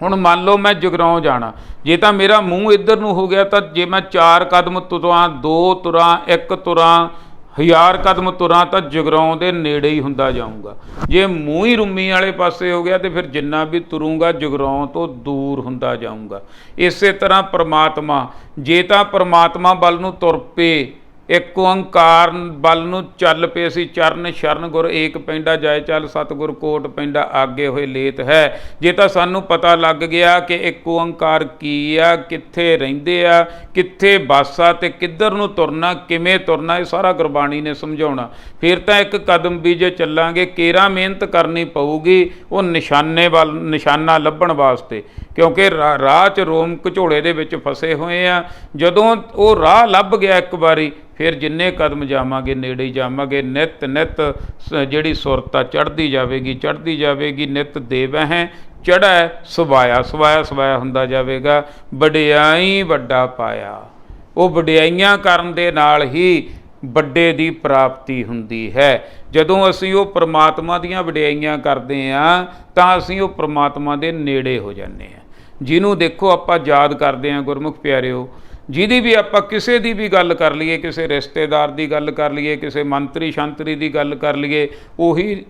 ਹੁਣ ਮੰਨ ਲਓ ਮੈਂ ਜਗਰਾਉਂ ਜਾਣਾ, ਜੇ ਤਾਂ ਮੇਰਾ ਮੂੰਹ ਇੱਧਰ ਨੂੰ ਹੋ ਗਿਆ ਤਾਂ ਜੇ ਮੈਂ 4 ਕਦਮ ਤੁਰਾਂ, 2 ਤੁਰਾਂ, 1 ਤੁਰਾਂ, 1000 ਕਦਮ ਤੁਰਾਂ ਤਾਂ ਜਗਰਾਉਂ ਦੇ ਨੇੜੇ ਹੀ ਹੁੰਦਾ ਜਾਊਂਗਾ। ਜੇ ਮੂੰਹ ਹੀ ਰੁੰਮੀ ਵਾਲੇ ਪਾਸੇ ਹੋ ਗਿਆ ਤੇ ਫਿਰ ਜਿੰਨਾ ਵੀ ਤੁਰੂੰਗਾ ਜਗਰਾਉਂ ਤੋਂ ਦੂਰ ਹੁੰਦਾ ਜਾਊਂਗਾ। ਇਸੇ ਤਰ੍ਹਾਂ ਪ੍ਰਮਾਤਮਾ, ਜੇ ਤਾਂ ਪ੍ਰਮਾਤਮਾ ਵੱਲ ਨੂੰ ਤੁਰ ਪਏ, ਇੱਕ ਓੰਕਾਰ ਵੱਲ ਨੂੰ ਚੱਲ ਪਏ ਅਸੀਂ, ਚਰਨ ਸ਼ਰਨ ਗੁਰ ਏਕ ਪੈਂਡਾ ਜਾਏ ਚੱਲ, ਸਤਿਗੁਰ ਕੋਟ ਪੈਂਡਾ ਆਗੇ ਹੋਏ ਲੇਤ ਹੈ। ਜੇ ਤਾਂ ਸਾਨੂੰ ਪਤਾ ਲੱਗ ਗਿਆ ਕਿ ਇੱਕ ਓੰਕਾਰ ਕੀ ਆ, ਕਿੱਥੇ ਰਹਿੰਦੇ ਆ, ਕਿੱਥੇ ਵਾਸਾ ਤੇ ਕਿੱਧਰ ਨੂੰ ਤੁਰਨਾ, ਕਿਵੇਂ ਤੁਰਨਾ, ਇਹ ਸਾਰਾ ਗੁਰਬਾਣੀ ਨੇ ਸਮਝਾਉਣਾ। ਫਿਰ ਤਾਂ ਇੱਕ ਕਦਮ ਵੀ ਜੇ ਚੱਲਾਂਗੇ, ਕੇਰਾਂ ਮਿਹਨਤ ਕਰਨੀ ਪਊਗੀ ਉਹ ਨਿਸ਼ਾਨੇ ਵੱਲ, ਨਿਸ਼ਾਨਾ ਲੱਭਣ ਵਾਸਤੇ, ਕਿਉਂਕਿ ਰਾਹ 'ਚ ਰੋਮ ਘਚੋਲੇ ਦੇ ਵਿੱਚ ਫਸੇ ਹੋਏ ਆ। ਜਦੋਂ ਉਹ ਰਾਹ ਲੱਭ ਗਿਆ ਇੱਕ ਵਾਰੀ, ਫਿਰ ਜਿੰਨੇ ਕਦਮ ਜਾਵਾਂਗੇ ਨੇੜੇ ਹੀ ਜਾਵਾਂਗੇ। ਨਿਤ ਨਿਤ ਜਿਹੜੀ ਸੁਰਤ ਆ ਚੜ੍ਹਦੀ ਜਾਵੇਗੀ, ਚੜ੍ਹਦੀ ਜਾਵੇਗੀ। ਨਿਤ ਦੇਵਹਿ ਚੜ੍ਹੈ ਸੁਬਾਇਆ, ਸੁਬਾਇਆ ਸੁਬਾਇਆ ਹੁੰਦਾ ਜਾਵੇਗਾ। ਵਡਿਆਈ ਵੱਡਾ ਪਾਇਆ, ਉਹ ਵਡਿਆਈਆਂ ਕਰਨ ਦੇ ਨਾਲ ਹੀ ਵੱਡੇ ਦੀ ਪ੍ਰਾਪਤੀ ਹੁੰਦੀ ਹੈ। ਜਦੋਂ ਅਸੀਂ ਉਹ ਪ੍ਰਮਾਤਮਾ ਦੀਆਂ ਵਡਿਆਈਆਂ ਕਰਦੇ ਹਾਂ ਤਾਂ ਅਸੀਂ ਉਹ ਪ੍ਰਮਾਤਮਾ ਦੇ ਨੇੜੇ ਹੋ ਜਾਂਦੇ ਹਾਂ। ਜਿਹਨੂੰ ਦੇਖੋ ਆਪਾਂ ਯਾਦ ਕਰਦੇ ਹਾਂ ਗੁਰਮੁਖ ਪਿਆਰਿਓ, ਜਿਹਦੀ ਵੀ ਆਪਾਂ ਕਿਸੇ ਦੀ ਵੀ ਗੱਲ ਕਰ ਲਈਏ, ਕਿਸੇ ਰਿਸ਼ਤੇਦਾਰ ਦੀ ਗੱਲ ਕਰ ਲਈਏ, ਕਿਸੇ ਮੰਤਰੀ ਸ਼ੰਤਰੀ ਦੀ ਗੱਲ ਕਰ ਲਈਏ, ਉਹੀ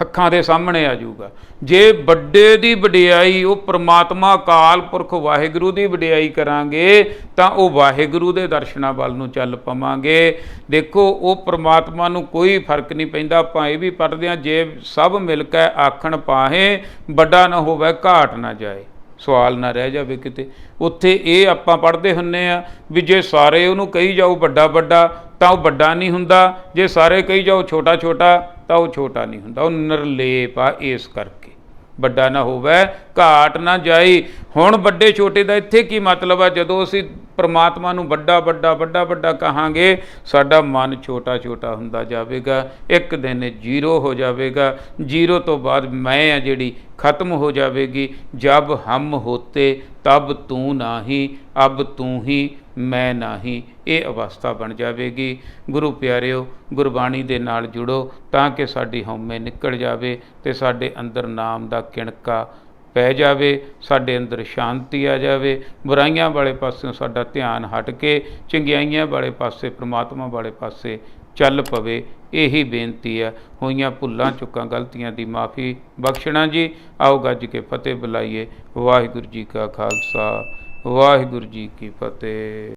ਅੱਖਾਂ ਦੇ ਸਾਹਮਣੇ ਆ ਜਾਊਗਾ। ਜੇ ਵੱਡੇ ਦੀ ਵਡਿਆਈ ਉਹ ਪ੍ਰਮਾਤਮਾ ਅਕਾਲ ਪੁਰਖ ਵਾਹਿਗੁਰੂ ਦੀ ਵਡਿਆਈ ਕਰਾਂਗੇ ਤਾਂ ਉਹ ਵਾਹਿਗੁਰੂ ਦੇ ਦਰਸ਼ਨਾਂ ਵੱਲ ਨੂੰ ਚੱਲ ਪਵਾਂਗੇ। ਦੇਖੋ ਉਹ ਪ੍ਰਮਾਤਮਾ ਨੂੰ ਕੋਈ ਫਰਕ ਨਹੀਂ ਪੈਂਦਾ। ਆਪਾਂ ਇਹ ਵੀ ਪੜ੍ਹਦੇ ਹਾਂ, ਜੇ ਸਭ ਮਿਲ ਕੇ ਆਖਣ ਪਾਹੇ, ਵੱਡਾ ਨਾ ਹੋਵੇ ਘਾਟ ਨਾ ਜਾਏ, ਸਵਾਲ ਨਾ ਰਹਿ ਜਾਵੇ ਕਿਤੇ। ਉੱਥੇ ਇਹ ਆਪਾਂ ਪੜ੍ਹਦੇ ਹੁੰਦੇ ਆ ਵੀ ਜੇ ਸਾਰੇ ਉਹਨੂੰ ਕਹੀ ਜਾਓ ਵੱਡਾ ਵੱਡਾ ਤਾਂ ਉਹ ਵੱਡਾ ਨਹੀਂ ਹੁੰਦਾ, ਜੇ ਸਾਰੇ ਕਹੀ ਜਾਓ ਛੋਟਾ ਛੋਟਾ ਤਾਂ ਉਹ ਛੋਟਾ ਨਹੀਂ ਹੁੰਦਾ। ਉਹ ਨਿਰਲੇਪ ਆ, ਇਸ ਕਰਕੇ ਵੱਡਾ ਨਾ ਹੋਵੇ ਘਾਟ ਨਾ ਜਾਈ। ਹੁਣ ਵੱਡੇ ਛੋਟੇ ਦਾ ਇੱਥੇ ਕੀ ਮਤਲਬ ਆ? ਜਦੋਂ ਅਸੀਂ ਪ੍ਰਮਾਤਮਾ ਨੂੰ ਵੱਡਾ ਵੱਡਾ ਵੱਡਾ ਵੱਡਾ ਕਹਾਂਗੇ, ਸਾਡਾ ਮਨ ਛੋਟਾ ਛੋਟਾ ਹੁੰਦਾ ਜਾਵੇਗਾ। ਇੱਕ ਦਿਨ ਜ਼ੀਰੋ ਹੋ ਜਾਵੇਗਾ। ਜ਼ੀਰੋ ਤੋਂ ਬਾਅਦ ਮੈਂ ਆ ਜਿਹੜੀ ਖਤਮ ਹੋ ਜਾਵੇਗੀ। ਜਬ ਹਮ ਹੋਤੇ ਤਬ ਤੂੰ ਨਾਹੀਂ, ਅਬ ਤੂੰ ਹੀ ਮੈਂ ਨਾਹੀਂ, ਇਹ ਅਵਸਥਾ ਬਣ ਜਾਵੇਗੀ। ਗੁਰੂ ਪਿਆਰਿਓ, ਗੁਰਬਾਣੀ ਦੇ ਨਾਲ ਜੁੜੋ ਤਾਂ ਕਿ ਸਾਡੀ ਹਉਮੈ ਨਿਕਲ ਜਾਵੇ ਅਤੇ ਸਾਡੇ ਅੰਦਰ ਨਾਮ ਦਾ ਕਿਣਕਾ ਪੈ ਜਾਵੇ, ਸਾਡੇ ਅੰਦਰ ਸ਼ਾਂਤੀ ਆ ਜਾਵੇ। ਬੁਰਾਈਆਂ ਵਾਲੇ ਪਾਸਿਓਂ ਸਾਡਾ ਧਿਆਨ ਹਟ ਕੇ ਚੰਗਿਆਈਆਂ ਵਾਲੇ ਪਾਸੇ, ਪ੍ਰਮਾਤਮਾ ਵਾਲੇ ਪਾਸੇ ਚੱਲ ਪਵੇ। ਇਹੀ ਬੇਨਤੀ ਹੈ। ਹੋਈਆਂ ਭੁੱਲਾਂ ਚੁੱਕਾਂ ਗਲਤੀਆਂ ਦੀ ਮਾफ़ੀ ਬਖਸ਼ਣਾ ਜੀ। ਆਓ ਗੱਜ ਕੇ ਫਤਿਹ ਬੁਲਾਈਏ। ਵਾਹਿਗੁਰੂ ਜੀ ਕਾ ਖਾਲਸਾ, ਵਾਹਿਗੁਰੂ ਜੀ ਕੀ ਫਤਿਹ।